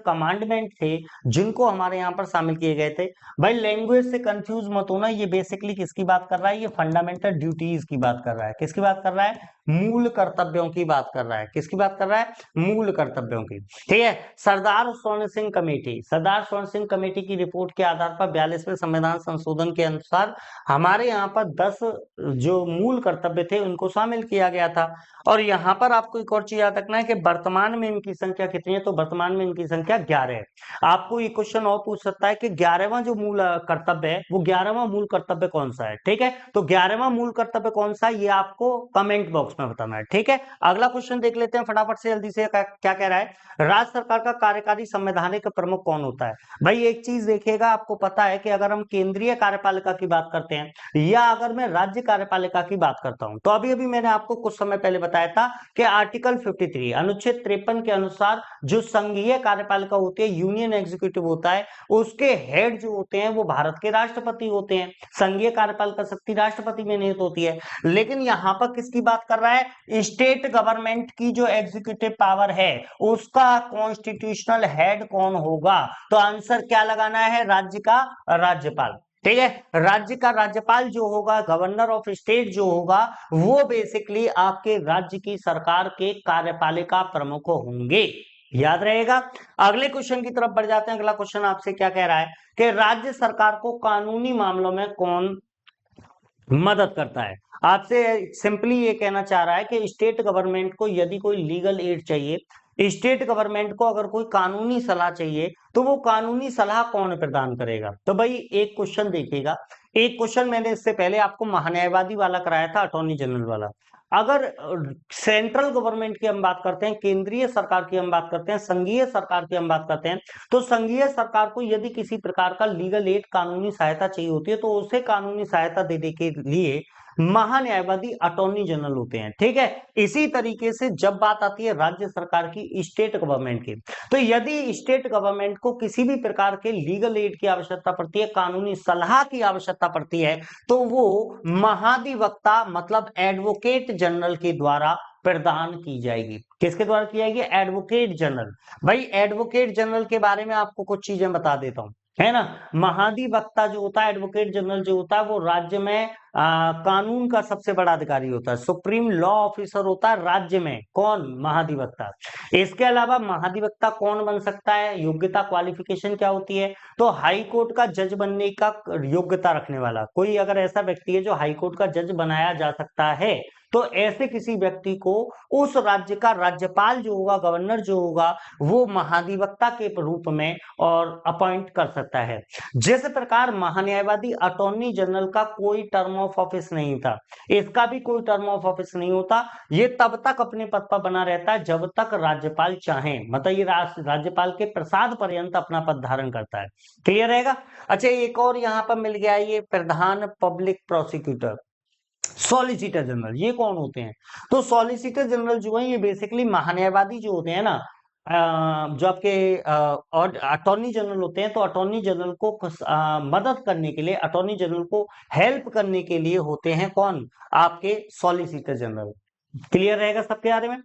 कमांडमेंट थे जिनको हमारे यहाँ पर शामिल किए गए थे। भाई लैंग्वेज से कंफ्यूज मत होना, ये बेसिकली किसकी बात कर रहा है, ये फंडामेंटल ड्यूटीज की बात कर रहा है। किसकी बात कर रहा है, मूल कर्तव्यों की बात कर रहा है। किसकी बात कर रहा है, मूल कर्तव्यों की। ठीक है, सरदार स्वर्ण सिंह कमेटी, सरदार स्वर्ण सिंह कमेटी की रिपोर्ट के आधार पर 42वें संविधान संशोधन के अनुसार हमारे यहाँ पर 10 जो मूल कर्तव्य थे उनको शामिल किया गया था। और यहाँ पर आपको एक और चीज याद रखना है कि वर्तमान वर्तमान में इनकी संख्या कितनी है? तो वर्तमान में इनकी संख्या 11 है। आपको ये क्वेश्चन और पूछ सकता है कि 11वां जो मूल कर्तव्य है वो 11वां मूल कर्तव्य कौन सा है? ठीक है, तो 11वां मूल कर्तव्य कौन सा है ये आपको कमेंट बॉक्स में बताना है। ठीक है, अगला क्वेश्चन देख लेते हैं फटाफट से, जल्दी से। क्या कह रहा है? राज्य सरकार का कार्यकारी संवैधानिक प्रमुख कौन होता है? भाई एक चीज देखिएगा, आपको पता है कि अगर हम केंद्रीय कार्यपालिका की बात करते हैं या अगर मैं राज्य कार्यपालिका की बात करता हूं, तो अभी अभी मैंने आपको कुछ समय पहले बताया था कि आर्टिकल 53 अनुच्छेद 53 के अनुसार जो संघीय कार्यपालिका होती है, यूनियन एग्जीक्यूटिव होता है, उसके हेड जो होते हैं वो भारत के राष्ट्रपति होते हैं। संघीय कार्यपालिका शक्ति राष्ट्रपति में निहित होती है। लेकिन यहां पर किसकी बात कर रहा है? स्टेट गवर्नमेंट की जो एग्जीक्यूटिव पावर है उसका कॉन्स्टिट्यूशनल हेड कौन होगा? तो आंसर क्या लगाना है? राज्य का राज्यपाल। ठीक है, राज्य का राज्यपाल जो होगा, गवर्नर ऑफ स्टेट जो होगा, वो बेसिकली आपके राज्य की सरकार के कार्यपालिका प्रमुख होंगे। याद रहेगा। अगले क्वेश्चन की तरफ बढ़ जाते हैं। अगला क्वेश्चन आपसे क्या कह रहा है कि राज्य सरकार को कानूनी मामलों में कौन मदद करता है? आपसे सिंपली ये कहना चाह रहा है कि स्टेट गवर्नमेंट को यदि कोई लीगल एड चाहिए, स्टेट गवर्नमेंट को अगर कोई कानूनी सलाह चाहिए, तो वो कानूनी सलाह कौन प्रदान करेगा? तो भाई एक क्वेश्चन देखिएगा, एक क्वेश्चन मैंने इससे पहले आपको महान्यायवादी वाला कराया था, अटॉर्नी जनरल वाला। अगर सेंट्रल गवर्नमेंट की हम बात करते हैं, केंद्रीय सरकार की हम बात करते हैं, संघीय सरकार की हम बात करते हैं, तो संघीय सरकार को यदि किसी प्रकार का लीगल एड, कानूनी सहायता चाहिए होती है, तो उसे कानूनी सहायता देने के लिए महान्यायवादी अटॉर्नी जनरल होते हैं। ठीक है, इसी तरीके से जब बात आती है राज्य सरकार की, स्टेट गवर्नमेंट की, तो यदि स्टेट गवर्नमेंट को किसी भी प्रकार के लीगल एड की आवश्यकता पड़ती है, कानूनी सलाह की आवश्यकता पड़ती है, तो वो महाधिवक्ता मतलब एडवोकेट जनरल के द्वारा प्रदान की जाएगी। किसके द्वारा की जाएगी? Advocate general. भाई एडवोकेट जनरल के बारे में आपको कुछ चीजें बता देता हूं, है ना। महाधिवक्ता जो होता है, एडवोकेट जनरल जो होता है, वो राज्य में कानून का सबसे बड़ा अधिकारी होता है, सुप्रीम लॉ ऑफिसर होता है राज्य में। कौन? महाधिवक्ता। इसके अलावा महाधिवक्ता कौन बन सकता है? योग्यता, क्वालिफिकेशन क्या होती है? तो हाई कोर्ट का जज बनने का योग्यता रखने वाला कोई अगर ऐसा व्यक्ति है जो हाई कोर्ट का जज बनाया जा सकता है, तो ऐसे किसी व्यक्ति को उस राज्य का राज्यपाल जो होगा, गवर्नर जो होगा, वो महाधिवक्ता के रूप में और अपॉइंट कर सकता है। जिस प्रकार महान्यायवादी अटॉर्नी जनरल का कोई टर्म ऑफ ऑफिस नहीं था, इसका भी कोई टर्म ऑफ ऑफिस नहीं होता। ये तब तक अपने पद पर बना रहता है जब तक राज्यपाल चाहे, मतलब ये राज्यपाल के प्रसाद पर्यंत अपना पद धारण करता है। क्लियर रहेगा। अच्छा, एक और यहां पर मिल गया, ये प्रधान पब्लिक प्रोसिक्यूटर, सॉलिसिटर जनरल, ये कौन होते हैं? तो सॉलिसिटर जनरल जो है, ये बेसिकली महान्यायवादी जो होते हैं ना, जो आपके और अटॉर्नी जनरल होते हैं, तो अटॉर्नी जनरल को मदद करने के लिए, अटॉर्नी जनरल को हेल्प करने के लिए होते हैं कौन? आपके सॉलिसिटर जनरल। क्लियर रहेगा सबके बारे में।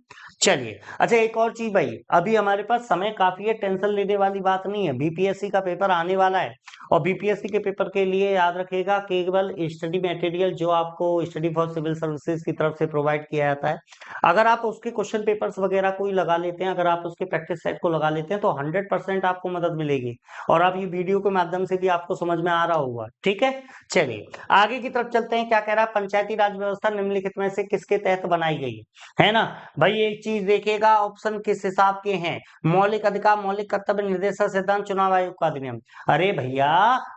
चलिए, अच्छा एक और चीज भाई, अभी हमारे पास समय काफी है, टेंशन लेने वाली बात नहीं है। बीपीएससी का पेपर आने वाला है और बीपीएससी के पेपर के लिए याद रखिएगा, केवल स्टडी मटेरियल जो आपको स्टडी फॉर सिविल सर्विसेज की तरफ से प्रोवाइड किया जाता है, अगर आप उसके क्वेश्चन पेपर्स वगैरह कोई लगा लेते हैं, अगर आप उसके प्रैक्टिस सेट को लगा लेते हैं, तो 100% आपको मदद मिलेगी। और आप ये वीडियो के माध्यम से भी आपको समझ में आ रहा होगा। ठीक है, चलिए आगे की तरफ चलते हैं। क्या कह रहा है? पंचायती राज व्यवस्था निम्नलिखित में से किसके तहत बनाई गई है ना। भाई एक चीज देखिएगा, ऑप्शन किस हिसाब के हैं? मौलिक अधिकार, मौलिक कर्तव्य, निर्देशक सिद्धांत, चुनाव आयोग का अधिनियम। अरे भैया,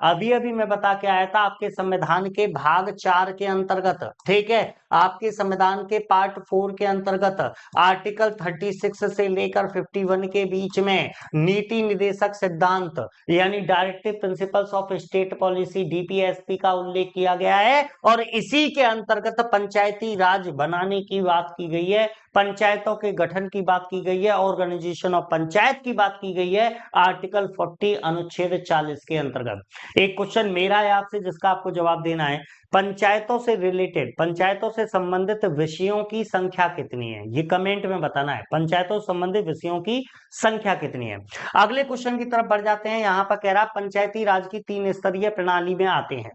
अभी अभी मैं बता के आया था, आपके संविधान के भाग 4 के अंतर्गत, ठीक है, आपके संविधान के पार्ट 4 के अंतर्गत आर्टिकल 36 से लेकर 51 के बीच में नीति निर्देशक सिद्धांत यानी directive principles of state policy, DPSP का उल्लेख किया गया है। और इसी के अंतर्गत पंचायती राज बनाने की बात की गई है, पंचायतों के गठन की बात की गई है, ऑर्गेनाइजेशन ऑफ पंचायत की बात की गई है आर्टिकल 40 अनुच्छेद 40 के अंतर्गत। एक क्वेश्चन मेरा है आपसे जिसका आपको जवाब देना है, पंचायतों से रिलेटेड, पंचायतों से संबंधित विषयों की संख्या कितनी है? ये कमेंट में बताना है, पंचायतों से संबंधित विषयों की संख्या कितनी है। अगले क्वेश्चन की तरफ बढ़ जाते हैं। यहां पर कह रहा पंचायती राज की 3 स्तरीय प्रणाली में आते हैं।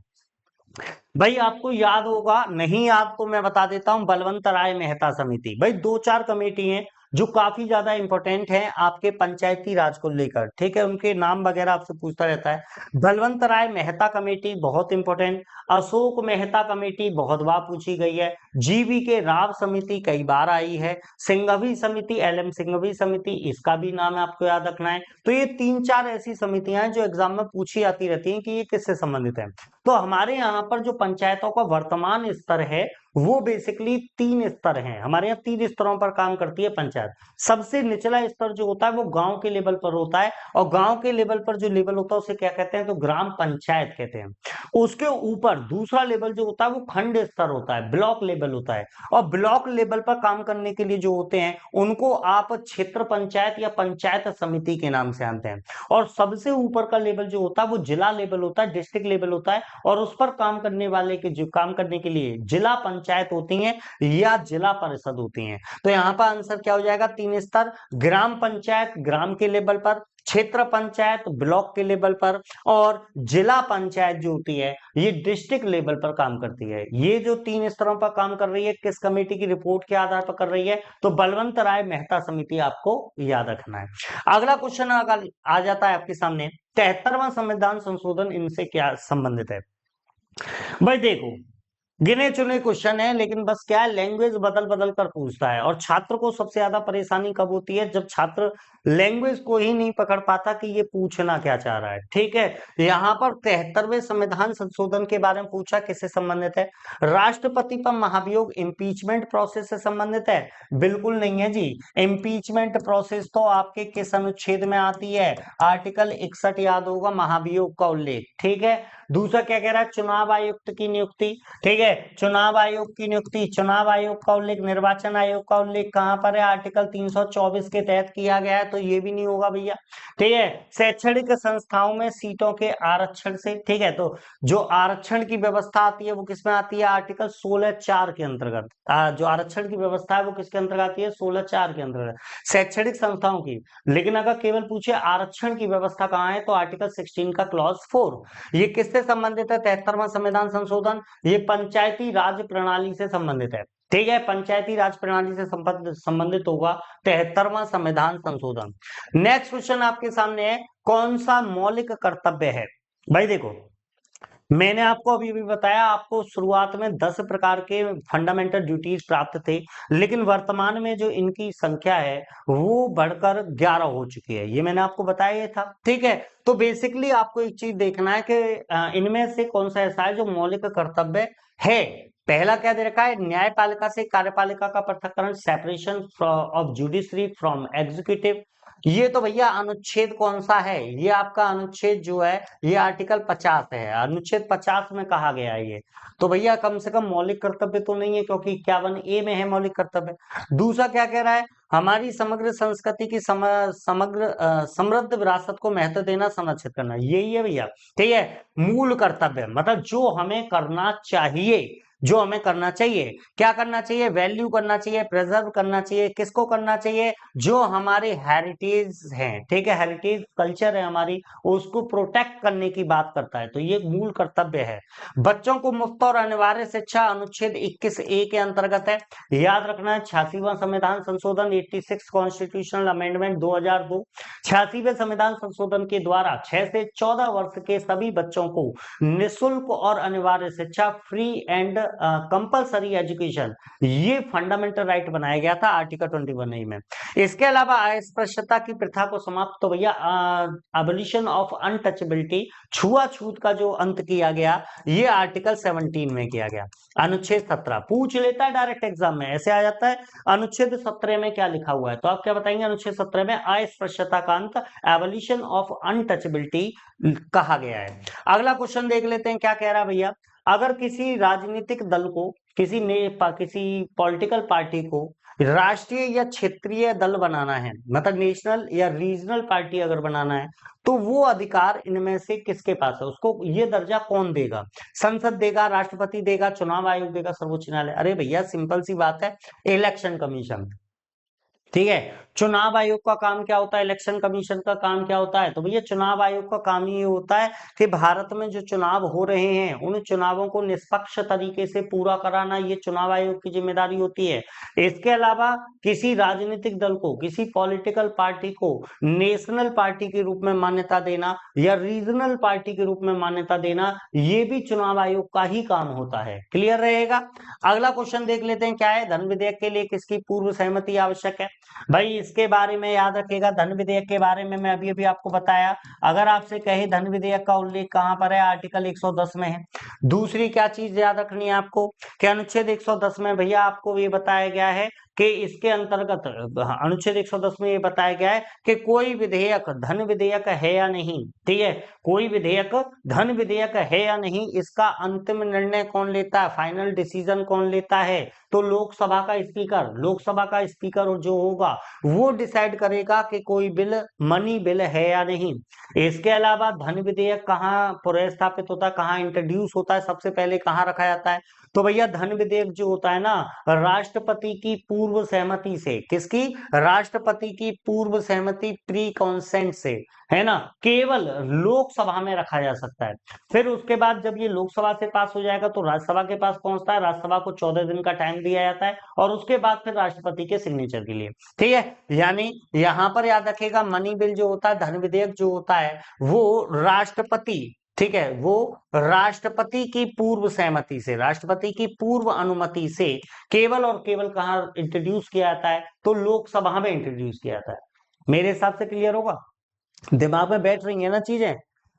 भाई आपको याद होगा, नहीं याद तो मैं बता देता हूं, बलवंत राय मेहता समिति। भाई 2-4 कमेटी हैं जो काफी ज्यादा इंपॉर्टेंट है आपके पंचायती राज को लेकर, ठीक है, उनके नाम वगैरह आपसे पूछता रहता है। बलवंत राय मेहता कमेटी बहुत इंपॉर्टेंट, अशोक मेहता कमेटी बहुत बार पूछी गई है, जीवी के राव समिति कई बार आई है, सिंघवी समिति, एलएम सिंघवी समिति, इसका भी नाम आपको याद रखना है। तो ये 3-4 ऐसी समितियां हैं जो एग्जाम में पूछी आती रहती हैं कि ये किससे संबंधित है। तो हमारे यहाँ पर जो पंचायतों का वर्तमान स्तर है वो बेसिकली 3 स्तर हैं, हमारे यहाँ 3 स्तरों पर काम करती है पंचायत। सबसे निचला स्तर जो होता है वो गांव के लेवल पर होता है, और गांव के लेवल पर जो लेवल होता है उसे क्या कहते हैं, तो ग्राम पंचायत कहते हैं। उसके ऊपर दूसरा लेवल जो होता है वो खंड स्तर होता है, ब्लॉक लेवल होता है, और ब्लॉक लेवल पर काम करने के लिए जो होते हैं उनको आप क्षेत्र पंचायत या पंचायत समिति के नाम से जानते हैं। और सबसे ऊपर का लेवल जो होता है वो जिला लेवल होता है, डिस्ट्रिक्ट लेवल होता है, और उस पर काम करने वाले के जो काम करने के लिए जिला पंचायत होती हैं या जिला परिषद होती हैं। तो यहाँ पर आंसर क्या हो जाएगा, 3 स्तर, ग्राम पंचायत ग्राम के लेवल पर, क्षेत्र पंचायत ब्लॉक के लेवल पर, और जिला पंचायत जो होती है ये डिस्ट्रिक्ट लेवल पर काम करती है। ये जो 3 स्तरों पर काम कर रही है किस कमेटी की रिपोर्ट के आधार पर कर रही है, तो बलवंत राय मेहता समिति आपको याद रखना है। अगला क्वेश्चन आ जाता है आपके सामने, 73वां संविधान संशोधन इनसे क्या संबंधित है। भाई देखो, गिने चुने क्वेश्चन है, लेकिन बस क्या है, लैंग्वेज बदल बदल कर पूछता है, और छात्र को सबसे ज्यादा परेशानी कब होती है, जब छात्र लैंग्वेज को ही नहीं पकड़ पाता कि ये पूछना क्या चाह रहा है। ठीक है, यहाँ पर 73वें संविधान संशोधन के बारे में पूछा, किससे संबंधित है, राष्ट्रपति पर महाभियोग इम्पीचमेंट प्रोसेस से संबंधित है, बिल्कुल नहीं है जी। इम्पीचमेंट प्रोसेस तो आपके किस अनुच्छेद में आती है, आर्टिकल 61 याद होगा, महाभियोग का उल्लेख। ठीक है, दूसरा क्या कह रहा है, चुनाव आयुक्त की नियुक्ति, ठीक है, चुनाव आयोग की नियुक्ति, चुनाव आयोग का उल्लेख, निर्वाचन आयोग का उल्लेख कहां पर है, आर्टिकल 324 के तहत किया गया है, तो ये भी नहीं होगा भैया। ठीक है, शैक्षणिक संस्थाओं में सीटों के आरक्षण से, ठीक है, तो जो आरक्षण की व्यवस्था आती है वो किसमें आती है, आर्टिकल 16(4) के अंतर्गत। जो आरक्षण की व्यवस्था है वो किसके अंतर्गत आती है, 16(4) के अंतर्गत, शैक्षणिक संस्थाओं की। लेकिन अगर केवल पूछे आरक्षण की व्यवस्था कहाँ है, तो आर्टिकल 16 का क्लॉज 4। ये किससे संबंधित है, 73वां संविधान संशोधन, ये पंचायती राज प्रणाली से संबंधित है। ठीक है, पंचायती राज प्रणाली से संबंधित होगा 73वां संविधान संशोधन। नेक्स्ट क्वेश्चन आपके सामने है, कौन सा मौलिक कर्तव्य है। भाई देखो, मैंने आपको अभी भी बताया, आपको शुरुआत में 10 प्रकार के फंडामेंटल ड्यूटीज प्राप्त थे, लेकिन वर्तमान में जो इनकी संख्या है वो बढ़कर 11 हो चुकी है, ये मैंने आपको बताया था। ठीक है, तो बेसिकली आपको एक चीज देखना है कि इनमें से कौन सा ऐसा है जो मौलिक कर्तव्य है। पहला क्या दे रखा है, न्यायपालिका से कार्यपालिका का पृथक्करण, separation of judiciary from executive. ये तो भैया अनुच्छेद कौन सा है, ये आपका अनुच्छेद जो है ये आर्टिकल 50 है, अनुच्छेद 50 में कहा गया है ये। तो भैया कम से कम मौलिक कर्तव्य तो नहीं है, क्योंकि 51A में है मौलिक कर्तव्य। दूसरा क्या कह रहा है, हमारी समग्र संस्कृति की समृद्ध विरासत को महत्व देना, संरक्षित करना, यही है भैया। ठीक है, मूल कर्तव्य मतलब जो हमें करना चाहिए, जो हमें करना चाहिए, क्या करना चाहिए, वैल्यू करना चाहिए, प्रिजर्व करना चाहिए, किसको करना चाहिए, जो हमारे हेरिटेज हैं। ठीक है, हेरिटेज कल्चर है हमारी, उसको प्रोटेक्ट करने की बात करता है, तो ये मूल कर्तव्य है। बच्चों को मुफ्त और अनिवार्य शिक्षा अनुच्छेद 21A के अंतर्गत है, याद रखना है। 86वां संविधान संशोधन 86 कॉन्स्टिट्यूशनल अमेंडमेंट 2002, 86वें संविधान संशोधन के द्वारा 6 से 14 वर्ष के सभी बच्चों को निःशुल्क और अनिवार्य शिक्षा, फ्री एंड कंपलसरी एजुकेशन, ये फंडामेंटल राइट बनाया गया था आर्टिकल 21A में। इसके अलावा अस्पृश्यता की प्रथा को समाप्त, तो भैया अबोलिशन ऑफ अनटचेबिलिटी, छुआछूत का जो अंत किया गया, ये आर्टिकल 17 में किया गया। अनुच्छेद 17 पूछ लेता है डायरेक्ट एग्जाम में, ऐसे आ जाता है अनुच्छेद 17 में क्या लिखा हुआ है, तो आप क्या बताएंगे, अनुच्छेद 17 में अस्पृश्यता का अंत, एबोलिशन ऑफ अनटचेबिलिटी कहा गया है। अगला क्वेश्चन देख लेते हैं, क्या कह रहा है भैया, अगर किसी राजनीतिक दल को, किसी पॉलिटिकल पार्टी को राष्ट्रीय या क्षेत्रीय दल बनाना है, मतलब नेशनल या रीजनल पार्टी अगर बनाना है, तो वो अधिकार इनमें से किसके पास है, उसको ये दर्जा कौन देगा, संसद देगा, राष्ट्रपति देगा, चुनाव आयोग देगा, सर्वोच्च न्यायालय। अरे भैया सिंपल सी बात है, इलेक्शन कमीशन। ठीक है। चुनाव आयोग का काम क्या होता है, इलेक्शन कमीशन का काम क्या होता है, तो भैया चुनाव आयोग का काम ये होता है कि भारत में जो चुनाव हो रहे हैं उन चुनावों को निष्पक्ष तरीके से पूरा कराना, ये चुनाव आयोग की जिम्मेदारी होती है। इसके अलावा किसी राजनीतिक दल को, किसी पॉलिटिकल पार्टी को नेशनल पार्टी के रूप में मान्यता देना या रीजनल पार्टी के रूप में मान्यता देना, ये भी चुनाव आयोग का ही काम होता है। क्लियर रहेगा। अगला क्वेश्चन देख लेते हैं, क्या है, धन विधेयक के लिए किसकी पूर्व सहमति आवश्यक है। भाई इसके बारे में याद रखिएगा, धन विधेयक के बारे में मैं अभी अभी आपको बताया। अगर आपसे कहे धन विधेयक का उल्लेख कहां पर है, आर्टिकल 110 में है। दूसरी क्या चीज याद रखनी है आपको, कि अनुच्छेद 110 में भैया आपको ये बताया गया है कि इसके अंतर्गत, अनुच्छेद 110 में ये बताया गया है कि कोई विधेयक धन विधेयक है या नहीं, ठीक है, कोई विधेयक धन विधेयक है या नहीं, इसका अंतिम निर्णय कौन लेता है, फाइनल डिसीजन कौन लेता है, तो लोकसभा का स्पीकर जो होगा वो डिसाइड करेगा कि कोई बिल मनी बिल है या नहीं। इसके अलावा धन विधेयक कहाँ पुनर्स्थापित होता है, कहाँ इंट्रोड्यूस होता है, सबसे पहले कहाँ रखा जाता है, तो भैया धन विधेयक जो होता है ना, राष्ट्रपति की पूर्व सहमति से, किसकी, राष्ट्रपति की पूर्व सहमति, प्री कॉन्सेंट से, है ना, केवल लोकसभा में रखा जा सकता है। फिर उसके बाद जब ये लोकसभा से पास हो जाएगा तो राज्यसभा के पास पहुंचता है, राज्यसभा को 14 दिन का टाइम दिया जाता है और उसके बाद फिर राष्ट्रपति के सिग्नेचर के लिए। ठीक है, यानी यहां पर याद रखेगा, मनी बिल जो होता है, धन विधेयक जो होता है, वो राष्ट्रपति, ठीक है, वो राष्ट्रपति की पूर्व सहमति से, राष्ट्रपति की पूर्व अनुमति से केवल और केवल कहां इंट्रोड्यूस किया जाता है, तो लोकसभा में इंट्रोड्यूस किया जाता है। मेरे हिसाब से क्लियर होगा, दिमाग में बैठ रही है ना चीजें,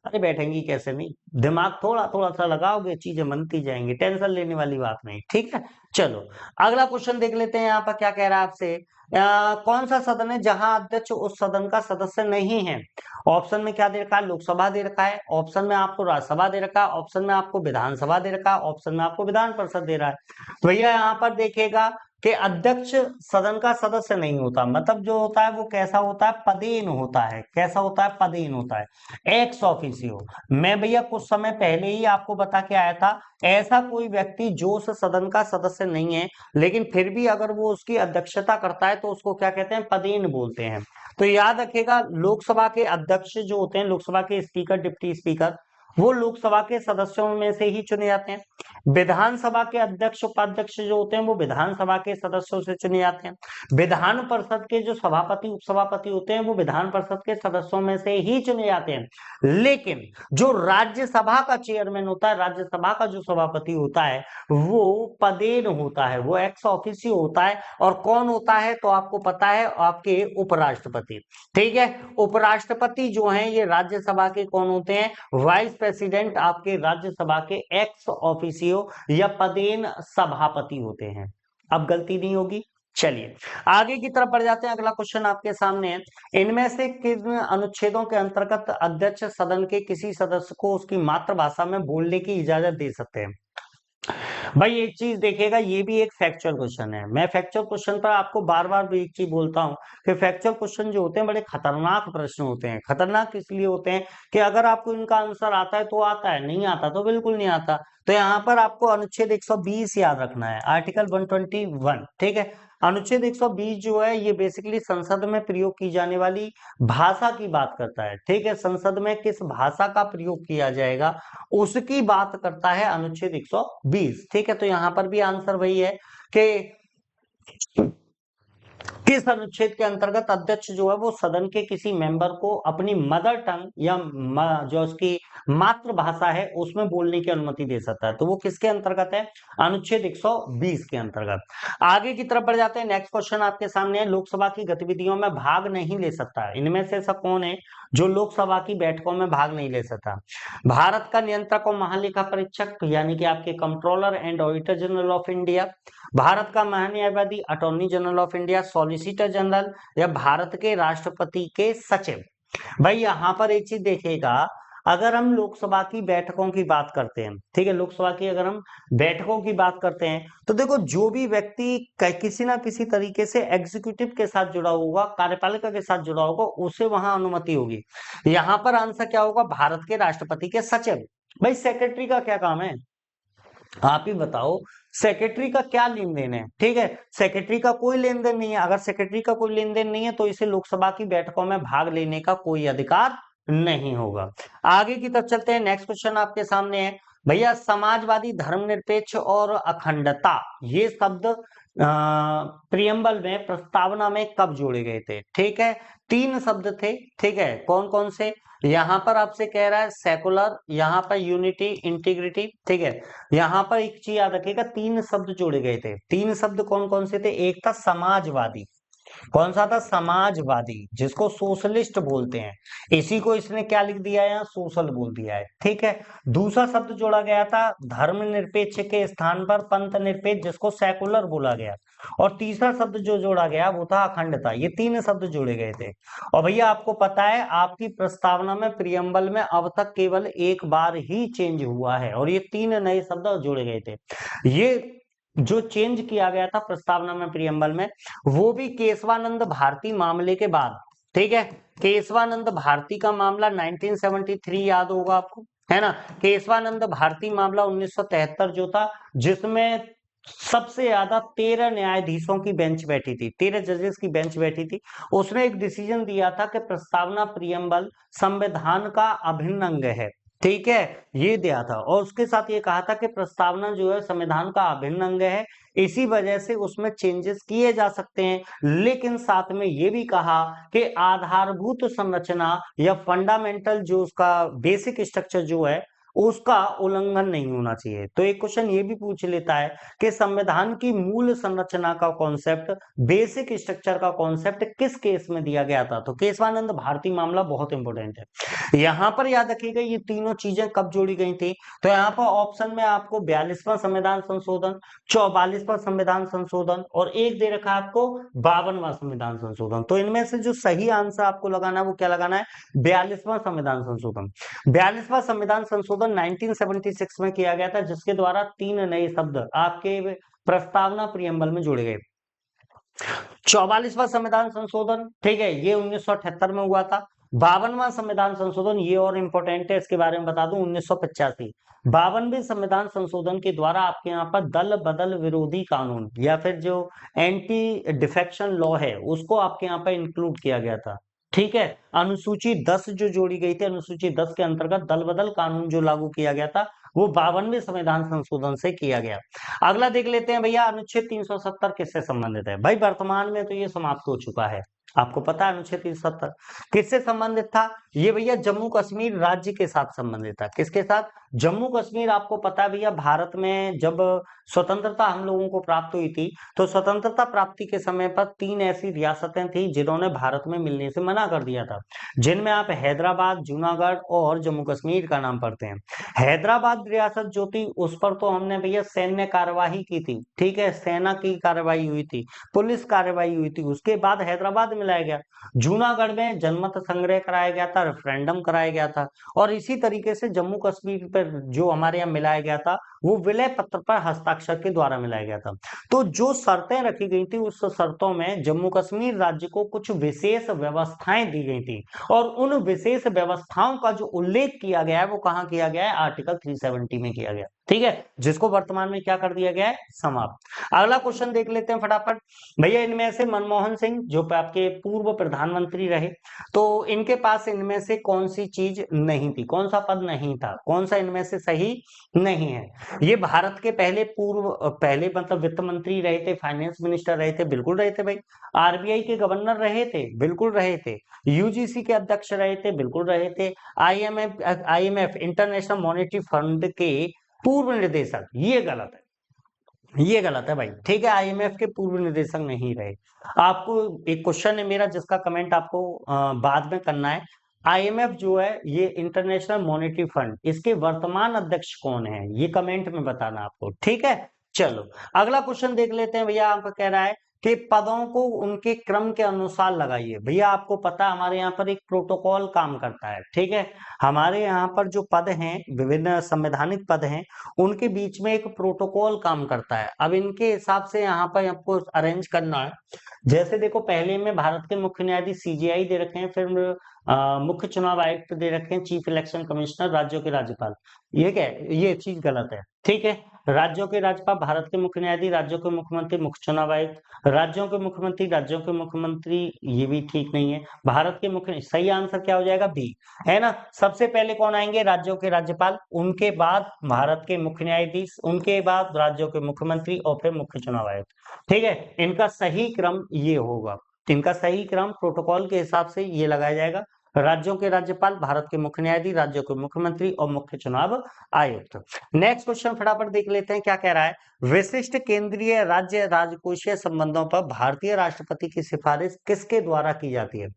अरे बैठेंगी कैसे नहीं, दिमाग थोड़ा थोड़ा सा लगाओगे चीजें बनती जाएंगी, टेंशन लेने वाली बात नहीं। ठीक है, चलो अगला क्वेश्चन देख लेते हैं, यहाँ पर क्या कह रहा है आपसे, कौन सा सदन है जहां अध्यक्ष उस सदन का सदस्य नहीं है। ऑप्शन में क्या दे रखा है, लोकसभा दे रखा है, ऑप्शन में आपको राज्यसभा दे रखा है, ऑप्शन में आपको विधानसभा दे रखा है, ऑप्शन में आपको विधान परिषद दे रहा है। तो भैया यहाँ पर देखिएगा कि अध्यक्ष सदन का सदस्य नहीं होता, मतलब जो होता है वो कैसा होता है, पदेन होता है, कैसा होता है, पदेन होता है, एक्स ऑफिसियो। मैं भैया कुछ समय पहले ही आपको बता के आया था, ऐसा कोई व्यक्ति जो उस सदन का सदस्य नहीं है लेकिन फिर भी अगर वो उसकी अध्यक्षता करता है तो उसको क्या कहते हैं, पदेन बोलते हैं। तो याद रखिएगा, लोकसभा के अध्यक्ष जो होते हैं, लोकसभा के स्पीकर, डिप्टी स्पीकर, वो लोकसभा के सदस्यों में से ही चुने जाते हैं। विधानसभा के अध्यक्ष उपाध्यक्ष जो होते हैं वो विधानसभा के सदस्यों से चुने जाते हैं। विधान परिषद के जो सभापति उपसभापति होते हैं वो विधान परिषद के सदस्यों में से ही चुने जाते हैं। लेकिन जो राज्यसभा का चेयरमैन होता है, राज्यसभा का जो सभापति होता है, वो पदेन होता है, वो एक्स ऑफिसियो होता है। और कौन होता है, तो आपको पता है, आपके उपराष्ट्रपति। ठीक है, उपराष्ट्रपति जो हैं ये राज्यसभा के कौन होते हैं, वाइस प्रेसिडेंट आपके राज्यसभा के एक्स ऑफिसियो या पदेन सभापति होते हैं। अब गलती नहीं होगी। चलिए आगे की तरफ बढ़ जाते हैं, अगला क्वेश्चन आपके सामने है, इनमें से किन अनुच्छेदों के अंतर्गत अध्यक्ष सदन के किसी सदस्य को उसकी मातृभाषा में बोलने की इजाजत दे सकते हैं। भाई एक चीज देखिएगा, ये भी एक फैक्चुअल क्वेश्चन है। मैं फैक्चुअल क्वेश्चन पर आपको बार बार भी एक चीज बोलता हूँ कि फैक्चुअल क्वेश्चन जो होते हैं बड़े खतरनाक प्रश्न होते हैं। खतरनाक इसलिए होते हैं कि अगर आपको इनका आंसर आता है तो आता है, नहीं आता तो बिल्कुल नहीं आता। तो यहाँ पर आपको अनुच्छेद 120 याद रखना है, आर्टिकल 121। ठीक है, अनुच्छेद 120 जो है ये बेसिकली संसद में प्रयोग की जाने वाली भाषा की बात करता है। ठीक है, संसद में किस भाषा का प्रयोग किया जाएगा उसकी बात करता है अनुच्छेद 120। ठीक है, तो यहां पर भी आंसर वही है कि किस अनुच्छेद के अंतर्गत अध्यक्ष जो है वो सदन के किसी मेंबर को अपनी मदर टंग या जो उसकी मातृभाषा है उसमें बोलने की अनुमति दे सकता है। तो वो किसके अंतर्गत है, अनुच्छेद 120 के अंतर्गत। आगे की तरफ बढ़ जाते हैं, नेक्स्ट क्वेश्चन आपके सामने है, लोकसभा की गतिविधियों में भाग नहीं ले सकता, इनमें से ऐसा कौन है जो लोकसभा की बैठकों में भाग नहीं ले सकता। भारत का नियंत्रक और महालेखा परीक्षक यानी कि आपके controller and auditor general of India, Bharat का महान्यायवादी attorney general of India, solicitor general, या भारत के राष्ट्रपति के सचिव। भाई यहां पर एक चीज देखिएगा, अगर हम लोकसभा की बैठकों की बात करते हैं, ठीक है, लोकसभा की अगर हम बैठकों की बात करते हैं तो देखो जो भी व्यक्ति किसी ना किसी तरीके से एग्जीक्यूटिव के साथ जुड़ा होगा, कार्यपालिका के साथ जुड़ा होगा, उसे वहां अनुमति होगी। यहां पर आंसर क्या होगा, भारत के राष्ट्रपति के सचिव। भाई सेक्रेटरी का क्या काम है, आप ही बताओ, सेक्रेटरी का क्या लेन देन है? ठीक है, सेक्रेटरी का कोई लेन देन नहीं है। अगर सेक्रेटरी का कोई लेन देन नहीं है तो इसे लोकसभा की बैठकों में भाग लेने का कोई अधिकार नहीं होगा। आगे की तरफ चलते हैं। नेक्स्ट क्वेश्चन आपके सामने है भैया, समाजवादी, धर्मनिरपेक्ष और अखंडता, ये शब्द प्रियम्बल में, प्रस्तावना में कब जोड़े गए थे? ठीक है, 3 शब्द थे। ठीक है, कौन कौन से? यहाँ पर आपसे कह रहा है सेकुलर, यहाँ पर यूनिटी, इंटीग्रिटी। ठीक है, यहाँ पर एक चीज याद रखिएगा, 3 शब्द जोड़े गए थे। 3 शब्द कौन कौन से थे? एक था समाजवादी। कौन सा था? समाजवादी, जिसको सोशलिस्ट बोलते हैं। इसी को इसने क्या लिख दिया है? यहाँ सोशल बोल दिया है। ठीक है, दूसरा शब्द जोड़ा गया था धर्मनिरपेक्ष के स्थान पर पंथ निरपेक्ष, जिसको सेकुलर बोला गया। और तीसरा शब्द जो जोड़ा गया वो था अखंडता। ये 3 शब्द जोड़े गए थे। और भैया आपको पता है, आपकी प्रस्तावना में, प्रियम्बल में अब तक केवल एक बार ही चेंज हुआ है, और ये 3 नए शब्द जोड़े गए थे। ये जो चेंज किया गया था प्रस्तावना में, प्रियम्बल में, वो भी केशवानंद भारती मामले के बाद। ठीक है, केशवानंद भारती का मामला 1973 याद होगा आपको, है ना? केशवानंद भारती मामला 1973 जो था, जिसमें सबसे ज्यादा 13 न्यायाधीशों की बेंच बैठी थी, 13 जजेस की बेंच बैठी थी। उसने एक डिसीजन दिया था कि प्रस्तावना, प्रियम्बल संविधान का अभिन्न अंग है। ठीक है, ये दिया था। और उसके साथ ये कहा था कि प्रस्तावना जो है संविधान का अभिन्न अंग है, इसी वजह से उसमें चेंजेस किए जा सकते हैं। लेकिन साथ में ये भी कहा कि आधारभूत संरचना या फंडामेंटल, जो उसका बेसिक स्ट्रक्चर जो है, उसका उल्लंघन नहीं होना चाहिए। तो एक क्वेश्चन ये भी पूछ लेता है कि संविधान की मूल संरचना का कॉन्सेप्ट, बेसिक स्ट्रक्चर का कॉन्सेप्ट किस केस में दिया गया था? तो केशवानंद भारती मामला बहुत इंपॉर्टेंट है। यहां पर याद रखिएगा ये तीनों चीजें कब जोड़ी गई थी। तो यहाँ पर ऑप्शन में आपको 42वां संविधान संशोधन, 44वां संविधान संशोधन, और एक दे रखा है आपको 52वां संविधान संशोधन। तो इनमें से जो सही आंसर आपको लगाना है वो क्या लगाना है? 42वां संविधान संशोधन। 42वां संविधान संशोधन 1976 में किया गया था, जिसके द्वारा 3 नए शब्द आपके प्रस्तावना प्रियम्बल में जोड़े गए। 44वां संविधान संशोधन, ठीक है, ये 1978 में हुआ था। 52वां संविधान संशोधन, ये और इंपॉर्टेंट है, इसके बारे में बता दूं, 1985। 52वें संविधान संशोधन के द्वारा आपके यहाँ पर दल बदल विरोधी कानून, या फिर जो एंटी डिफेक्शन लॉ है, उसको आपके यहाँ पर इंक्लूड किया गया था। ठीक है, अनुसूची 10 जो जोड़ी गई थी, अनुसूची 10 के अंतर्गत दल बदल कानून जो लागू किया गया था, वो 52वें संविधान संशोधन से किया गया। अगला देख लेते हैं भैया, अनुच्छेद 370 किससे संबंधित है? भाई वर्तमान में तो ये समाप्त हो चुका है, आपको पता है अनुच्छेद 370 किससे संबंधित था? ये भैया जम्मू कश्मीर राज्य के साथ संबंधित था। किसके साथ? जम्मू कश्मीर। आपको पता है भैया, भारत में जब स्वतंत्रता हम लोगों को प्राप्त हुई थी, तो स्वतंत्रता प्राप्ति के समय पर 3 ऐसी रियासतें थी जिन्होंने भारत में मिलने से मना कर दिया था, जिनमें आप हैदराबाद, जूनागढ़ और जम्मू कश्मीर का नाम पढ़ते हैं। हैदराबाद रियासत जो थी, उस पर तो हमने भैया सैन्य कार्यवाही की थी। ठीक है, सेना की कार्यवाही हुई थी, पुलिस कार्यवाही हुई थी, उसके बाद हैदराबाद मिलाया गया। जूनागढ़ में जनमत संग्रह कराया गया था, रेफरेंडम कराया गया था। और इसी तरीके से जम्मू कश्मीर पर जो हमारे यहाँ मिलाया गया था, वो विलय पत्र पर हस्ताक्षर के द्वारा मिलाया गया था। तो जो शर्तें रखी गई थी, उस शर्तों में जम्मू कश्मीर राज्य को कुछ विशेष व्यवस्थाएं दी गई थी, और उन विशेष व्यवस्थाओं का जो उल्लेख किया गया है, वो कहाँ किया गया है? आर्टिकल 370 में किया गया। ठीक है, जिसको वर्तमान में क्या कर दिया गया है? समाप्त। अगला क्वेश्चन देख लेते हैं फटाफट भैया। इनमें से मनमोहन सिंह जो आपके पूर्व प्रधानमंत्री रहे, तो इनके पास इनमें से कौन सी चीज नहीं थी? कौन सा पद नहीं था? कौन सा इनमें से सही नहीं है? ये भारत के पहले मतलब वित्त मंत्री रहे थे, फाइनेंस मिनिस्टर रहे थे, बिल्कुल रहे थे भाई। आरबीआई के गवर्नर रहे थे, बिल्कुल रहे थे। यूजीसी के अध्यक्ष रहे थे, बिल्कुल रहे थे। आईएमएफ इंटरनेशनल मॉनेटरी फंड के पूर्व निदेशक, ये गलत है, ये गलत है भाई। ठीक है, आईएमएफ के पूर्व निदेशक नहीं रहे। आपको एक क्वेश्चन है मेरा, जिसका कमेंट आपको बाद में करना है। आईएमएफ जो है, ये इंटरनेशनल मॉनेटरी फंड, इसके वर्तमान अध्यक्ष कौन है? ये कमेंट में बताना आपको। ठीक है, चलो अगला क्वेश्चन देख लेते हैं भैया। आपका कह रहा है कि पदों को उनके क्रम के अनुसार लगाइए। भैया आपको पता है, हमारे यहाँ पर एक प्रोटोकॉल काम करता है। ठीक है, हमारे यहाँ पर जो पद हैं, विभिन्न संवैधानिक पद हैं, उनके बीच में एक प्रोटोकॉल काम करता है। अब इनके हिसाब से यहाँ पर आपको अरेंज करना है। जैसे देखो, पहले में भारत के मुख्य न्यायाधीश सीजेआई दे रखे हैं, फिर मुख्य चुनाव आयुक्त दे रखे हैं चीफ इलेक्शन कमिश्नर, राज्यों के राज्यपाल। ये क्या है, ये चीज गलत है। ठीक है, राज्यों के राज्यपाल, भारत के मुख्य न्यायाधीश, राज्यों के मुख्यमंत्री, मुख्य चुनाव आयुक्त, राज्यों के मुख्यमंत्री, राज्यों के मुख्यमंत्री, ये भी ठीक नहीं है। भारत के मुख्य, सही आंसर क्या हो जाएगा, बी, है ना। सबसे पहले कौन आएंगे, राज्यों के राज्यपाल, उनके बाद भारत के मुख्य न्यायाधीश, उनके बाद राज्यों के मुख्यमंत्री और फिर मुख्य चुनाव आयुक्त। ठीक है, इनका सही क्रम ये होगा, इनका सही क्रम प्रोटोकॉल के हिसाब से ये लगाया जाएगा, राज्यों के राज्यपाल, भारत के मुख्य न्यायाधीश, राज्यों के मुख्यमंत्री और मुख्य चुनाव आयुक्त। नेक्स्ट क्वेश्चन फटाफट देख लेते हैं क्या कह रहा है। विशिष्ट केंद्रीय राज्य राजकोषीय संबंधों पर भारतीय राष्ट्रपति की सिफारिश किसके द्वारा की जाती है।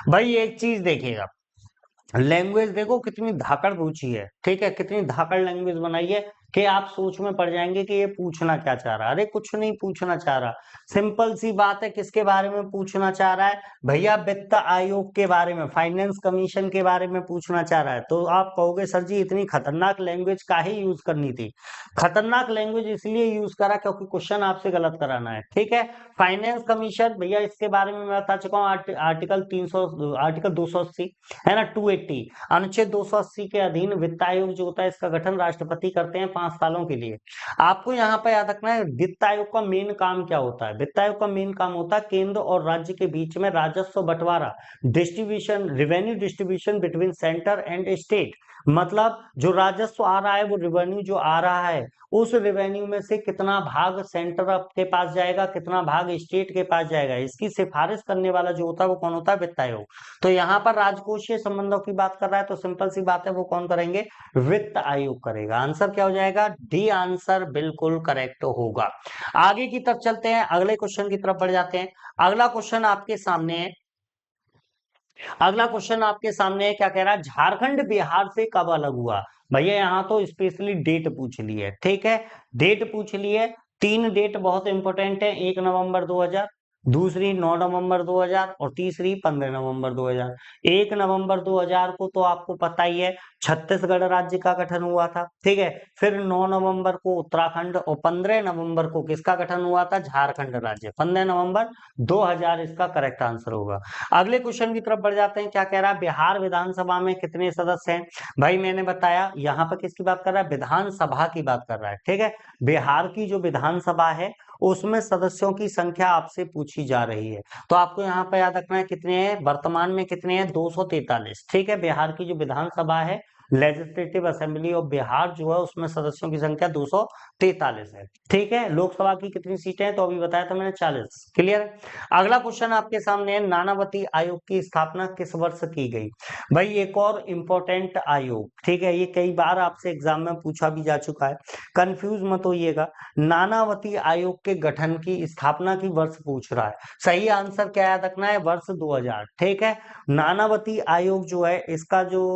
भाई एक चीज देखिएगा, लैंग्वेज देखो कितनी धाकड़ पूछी है, ठीक है, कितनी धाकड़ लैंग्वेज बनाई है कि आप सोच में पड़ जाएंगे कि ये पूछना क्या चाह रहा है। अरे कुछ नहीं पूछना चाह रहा, सिंपल सी बात है, किसके बारे में पूछना चाह रहा है भैया, वित्त आयोग के बारे में, फाइनेंस कमीशन के बारे में पूछना चाह रहा है। तो आप कहोगे सर जी इतनी खतरनाक लैंग्वेज काहे यूज करनी थी। खतरनाक लैंग्वेज इसलिए यूज करा क्योंकि क्वेश्चन आपसे गलत कराना है। ठीक है, फाइनेंस कमीशन भैया इसके बारे में मैं बता चुका हूँ, आर्टिकल 300, आर्टिकल 280 है ना, 280, अनुच्छेद 280 के अधीन वित्त आयोग जो होता है इसका गठन राष्ट्रपति करते हैं 5 सालों के लिए। आपको यहाँ पे याद रखना है वित्त आयोग का मेन काम क्या होता है। वित्त आयोग का मेन काम होता है केंद्र और राज्य के बीच में राजस्व बंटवारा, distribution, revenue distribution between centre and state. मतलब जो राजस्व आ रहा है, वो रेवेन्यू जो आ रहा है, उस रेवेन्यू में से कितना भाग सेंटर के पास जाएगा, कितना भाग स्टेट के पास जाएगा, इसकी सिफारिश करने वाला जो होता है वो कौन होता है, वित्त आयोग। तो यहाँ पर राजकोषीय संबंधों की बात कर रहा है तो सिंपल सी बात है, वो कौन करेंगे, वित्त आयोग करेगा। आंसर क्या हो जाएगा, डी आंसर बिल्कुल करेक्ट होगा। आगे की तरफ चलते हैं, अगले क्वेश्चन की तरफ बढ़ जाते हैं। अगला क्वेश्चन आपके सामने है, अगला क्वेश्चन आपके सामने है, क्या कह रहा है, झारखंड बिहार से कब अलग हुआ। भैया यहाँ तो स्पेशली डेट पूछ ली है, ठीक है, डेट पूछ ली है। 3 डेट बहुत इंपॉर्टेंट है, 1 नवंबर 2000, दूसरी 9 नवंबर 2000 और तीसरी 15 नवंबर 2000। 1 नवंबर 2000 को तो आपको पता ही है छत्तीसगढ़ राज्य का गठन हुआ था, ठीक है। फिर 9 नवंबर को उत्तराखंड और 15 नवंबर को किसका गठन हुआ था, झारखंड राज्य। 15 नवंबर 2000 इसका करेक्ट आंसर होगा। अगले क्वेश्चन की तरफ बढ़ जाते हैं, क्या कह रहा है, बिहार विधानसभा में कितने सदस्य हैं। भाई मैंने बताया यहाँ पर किसकी बात कर रहा है, विधानसभा की बात कर रहा है, ठीक है। बिहार की जो विधानसभा है उसमें सदस्यों की संख्या आपसे पूछी जा रही है, तो आपको यहाँ पे याद रखना है कितने हैं, वर्तमान में कितने हैं, 243। ठीक है, बिहार की जो विधानसभा है, लेजिस्लेटिव असेंबली ऑफ बिहार जो है, उसमें सदस्यों की संख्या 243 है। ठीक है, लोकसभा की कितनी सीटें हैं, तो अभी बताया था मैंने 40। क्लियर है। अगला क्वेश्चन आपके सामने है, नानावती आयोग की स्थापना किस वर्ष की गई। भाई एक और इंपॉर्टेंट आयोग, ठीक है, ये कई बार आपसे एग्जाम में पूछा भी जा चुका है, कंफ्यूज मत होइएगा। नानावती आयोग के गठन की, स्थापना की वर्ष पूछ रहा है। सही आंसर क्या याद रखना है, वर्ष 2000। ठीक है, नानावती आयोग जो है इसका जो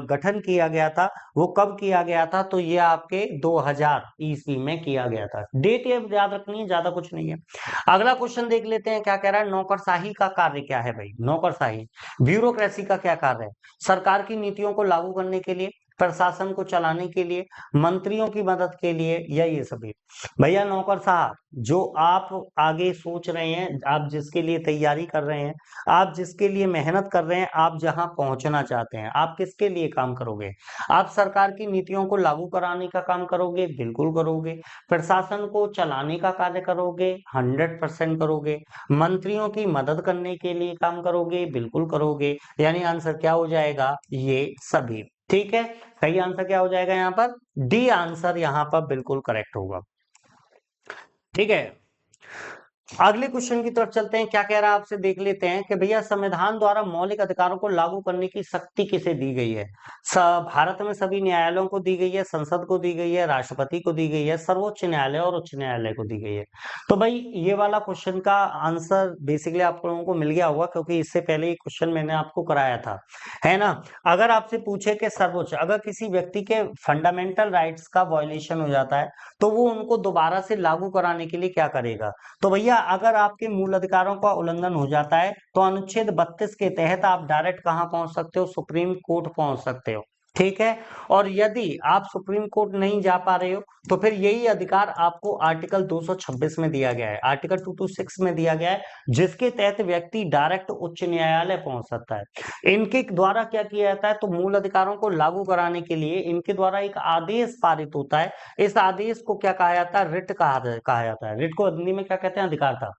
गठन किया गया था वो कब किया गया था, तो ये आपके 2000 ईस्वी में किया गया था। डेट ये याद रखनी है, ज्यादा कुछ नहीं है। अगला क्वेश्चन देख लेते हैं, क्या कह रहा है, नौकरशाही का कार्य क्या है। भाई नौकरशाही, ब्यूरोक्रेसी का क्या कार्य है, सरकार की नीतियों को लागू करने के लिए, प्रशासन को चलाने के लिए, मंत्रियों की मदद के लिए, या ये सभी। भैया नौकरशाह जो आप आगे सोच रहे हैं, आप जिसके लिए तैयारी कर रहे हैं, आप जिसके लिए मेहनत कर रहे हैं, आप जहां पहुंचना चाहते हैं, आप किसके लिए काम करोगे, आप सरकार की नीतियों को लागू कराने का काम करोगे, बिल्कुल करोगे। प्रशासन को चलाने का कार्य करोगे, 100% करोगे। मंत्रियों की मदद करने के लिए काम करोगे, बिल्कुल करोगे। यानी आंसर क्या हो जाएगा, ये सभी। ठीक है, सही आंसर क्या हो जाएगा यहाँ पर, डी आंसर यहाँ पर बिल्कुल करेक्ट होगा। ठीक है, अगले क्वेश्चन की तरफ चलते हैं, क्या कह रहा है आपसे देख लेते हैं कि भैया संविधान द्वारा मौलिक अधिकारों को लागू करने की शक्ति किसे दी गई है। भारत में सभी न्यायालयों को दी गई है, संसद को दी गई है, राष्ट्रपति को दी गई है, सर्वोच्च न्यायालय और उच्च न्यायालय को दी गई है। तो भाई ये वाला क्वेश्चन का आंसर बेसिकली आप लोगों को मिल गया होगा, क्योंकि इससे पहले ये क्वेश्चन मैंने आपको कराया था, है ना। अगर आपसे पूछे कि सर्वोच्च, अगर किसी व्यक्ति के फंडामेंटल राइट्स का वायलेशन हो जाता है तो वो उनको दोबारा से लागू कराने के लिए क्या करेगा। तो भैया अगर आपके मूल अधिकारों का उल्लंघन हो जाता है तो अनुच्छेद 32 के तहत आप डायरेक्ट कहां पहुंच सकते हो, सुप्रीम कोर्ट पहुंच सकते हो। ठीक है। और यदि आप सुप्रीम कोर्ट नहीं जा पा रहे हो तो फिर यही अधिकार आपको आर्टिकल 226 में दिया गया है, आर्टिकल 226 में दिया गया है, जिसके तहत व्यक्ति डायरेक्ट उच्च न्यायालय पहुंच सकता है। इनके द्वारा क्या किया जाता है, तो मूल अधिकारों को लागू कराने के लिए इनके द्वारा एक आदेश पारित होता है। इस आदेश को क्या कहा जाता है, रिट कहा जाता है। रिट को हिंदी में क्या कहते हैं, अधिकार था।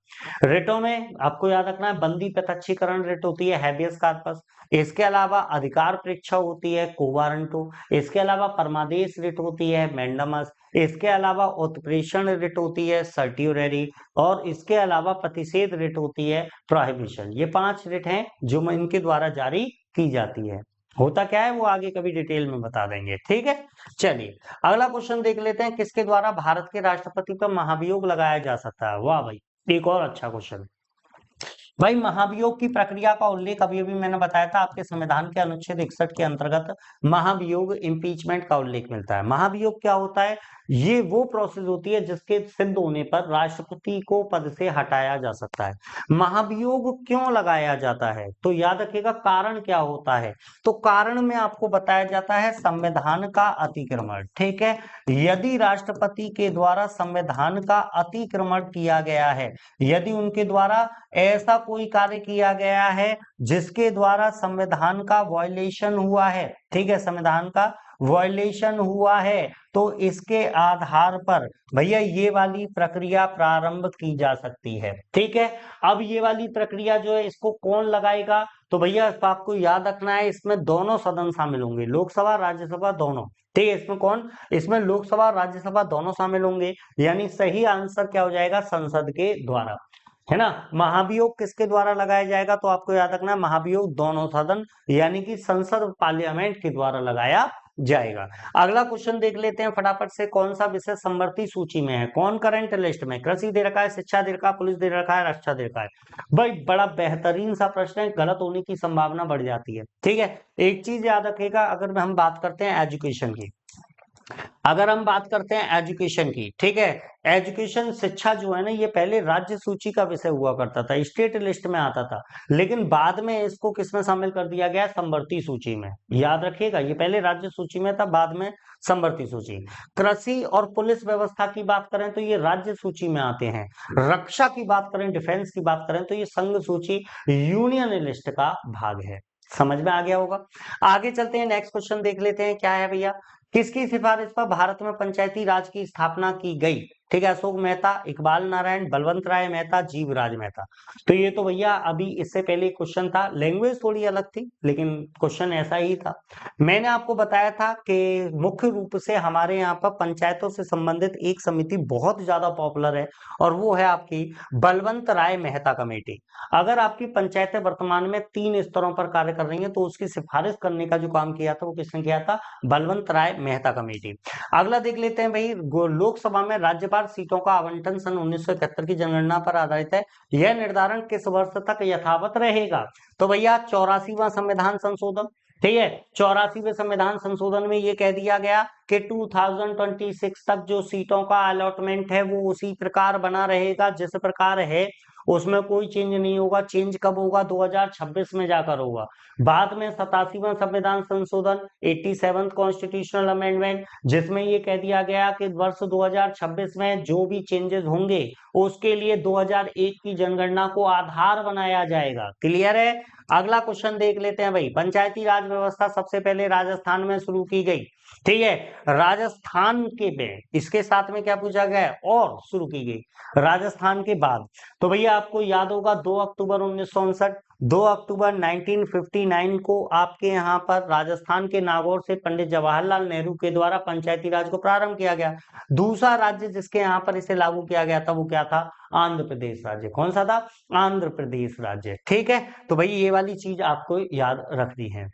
रिटों में आपको याद रखना है, बंदी प्रत्यक्षीकरण रिट होती है, हैबियस कॉर्पस। इसके अलावा अधिकार परीक्षा होती है, quo warranto। इसके अलावा परमादेश रिट होती है, मैंडमस। इसके अलावा उत्प्रेषण रिट होती है, सर्ट्यूरेरी। और इसके अलावा प्रतिषेध रिट होती है, प्रोहिबिशन। ये 5 रिट हैं जो इनके द्वारा जारी की जाती है। होता क्या है वो आगे कभी डिटेल में बता देंगे, ठीक है। चलिए अगला क्वेश्चन देख लेते हैं, किसके द्वारा भारत के राष्ट्रपति पर महाभियोग लगाया जा सकता है। वाह भाई, एक और अच्छा क्वेश्चन। भाई महाभियोग की प्रक्रिया का उल्लेख अभी अभी मैंने बताया था, आपके संविधान के अनुच्छेद 61 के अंतर्गत महाभियोग इम्पीचमेंट का उल्लेख मिलता है। महाभियोग क्या होता है, ये वो प्रोसेस होती है जिसके सिद्ध होने पर राष्ट्रपति को पद से हटाया जा सकता है। महाभियोग क्यों लगाया जाता है, तो याद रखिएगा कारण क्या होता है। तो कारण में आपको बताया जाता है संविधान का अतिक्रमण, ठीक है। यदि राष्ट्रपति के द्वारा संविधान का अतिक्रमण किया गया है, यदि उनके द्वारा ऐसा कोई कार्य किया गया है जिसके द्वारा संविधान का वायलेशन हुआ है, ठीक है, संविधान का वायलेशन हुआ है, तो इसके आधार पर भैया ये वाली प्रक्रिया प्रारंभ की जा सकती है, ठीक है। अब ये वाली प्रक्रिया जो है इसको कौन लगाएगा, तो भैया आपको याद रखना है, इसमें दोनों सदन शामिल होंगे, लोकसभा राज्यसभा दोनों, ठीक है। इसमें कौन, इसमें लोकसभा राज्यसभा दोनों शामिल होंगे, यानी सही आंसर क्या हो जाएगा, संसद के द्वारा, है ना। महाभियोग किसके द्वारा लगाया जाएगा, तो आपको याद रखना है महाभियोग दोनों सदन यानी कि संसद पार्लियामेंट के द्वारा लगाया जाएगा। अगला क्वेश्चन देख लेते हैं फटाफट से, कौन सा विषय समवर्ती सूची में है, कौन करंट लिस्ट में, कृषि दे रखा है, शिक्षा दे रखा है, पुलिस दे रखा है, रक्षा दे रखा है। भाई बड़ा बेहतरीन सा प्रश्न है, गलत होने की संभावना बढ़ जाती है, ठीक है। एक चीज याद रखिएगा, अगर हम बात करते हैं एजुकेशन की, अगर हम बात करते हैं एजुकेशन की, ठीक है, एजुकेशन शिक्षा जो है ना, ये पहले राज्य सूची का विषय हुआ करता था, स्टेट लिस्ट में आता था, लेकिन बाद में इसको किसमें शामिल कर दिया गया, समवर्ती सूची में। याद रखिएगा, ये पहले राज्य सूची में था, बाद में समवर्ती सूची। कृषि और पुलिस व्यवस्था की बात करें तो ये राज्य सूची में आते हैं। रक्षा की बात करें, डिफेंस की बात करें तो ये संघ सूची यूनियन लिस्ट का भाग है। समझ में आ गया होगा। आगे चलते हैं, नेक्स्ट क्वेश्चन देख लेते हैं, क्या है भैया, किसकी सिफारिश पर भारत में पंचायती राज की स्थापना की गई, ठीक है। अशोक मेहता, इकबाल नारायण, बलवंत राय मेहता, जीवराज मेहता। तो ये तो भैया अभी इससे पहले क्वेश्चन था, लैंग्वेज थोड़ी अलग थी लेकिन क्वेश्चन ऐसा ही था। मैंने आपको बताया था कि मुख्य रूप से हमारे यहाँ पर पंचायतों से संबंधित एक समिति बहुत ज्यादा पॉपुलर है और वो है आपकी बलवंत राय मेहता कमेटी। अगर आपकी पंचायतें वर्तमान में 3 स्तरों पर कार्य कर रही है तो उसकी सिफारिश करने का जो काम किया था वो किसने किया था, बलवंत राय मेहता कमेटी। अगला देख लेते हैं भाई, लोकसभा में राज्यपाल सीटों का आवंटन सन 1971 की जनगणना पर आधारित है, यह निर्धारण किस वर्ष तक यथावत रहेगा, तो भैया 84वां संविधान संशोधन, ठीक है। 84वें संविधान संशोधन में ये कह दिया गया कि 2026 तक जो सीटों का अलॉटमेंट है वो उसी प्रकार बना रहेगा जिस प्रकार है, उसमें कोई चेंज नहीं होगा। चेंज कब होगा, 2026 में जाकर होगा। बाद में 87वां संविधान संशोधन, 87th कॉन्स्टिट्यूशनल अमेंडमेंट, जिसमें ये कह दिया गया कि वर्ष 2026 में जो भी चेंजेस होंगे उसके लिए 2001 की जनगणना को आधार बनाया जाएगा। क्लियर है। अगला क्वेश्चन देख लेते हैं भाई, पंचायती राज व्यवस्था सबसे पहले राजस्थान में शुरू की गई, ठीक है। राजस्थान के में इसके साथ में क्या पूछा गया है, और शुरू की गई राजस्थान के बाद, तो भैया आपको याद होगा 2 अक्टूबर 1959, 2 अक्टूबर 1959 को आपके यहाँ पर राजस्थान के नागौर से पंडित जवाहरलाल नेहरू के द्वारा पंचायती राज को प्रारंभ किया गया। दूसरा राज्य जिसके यहाँ पर इसे लागू किया गया था वो क्या था, आंध्र प्रदेश राज्य। कौन सा था, आंध्र प्रदेश राज्य, ठीक है। तो भाई ये वाली चीज आपको याद रखनी है।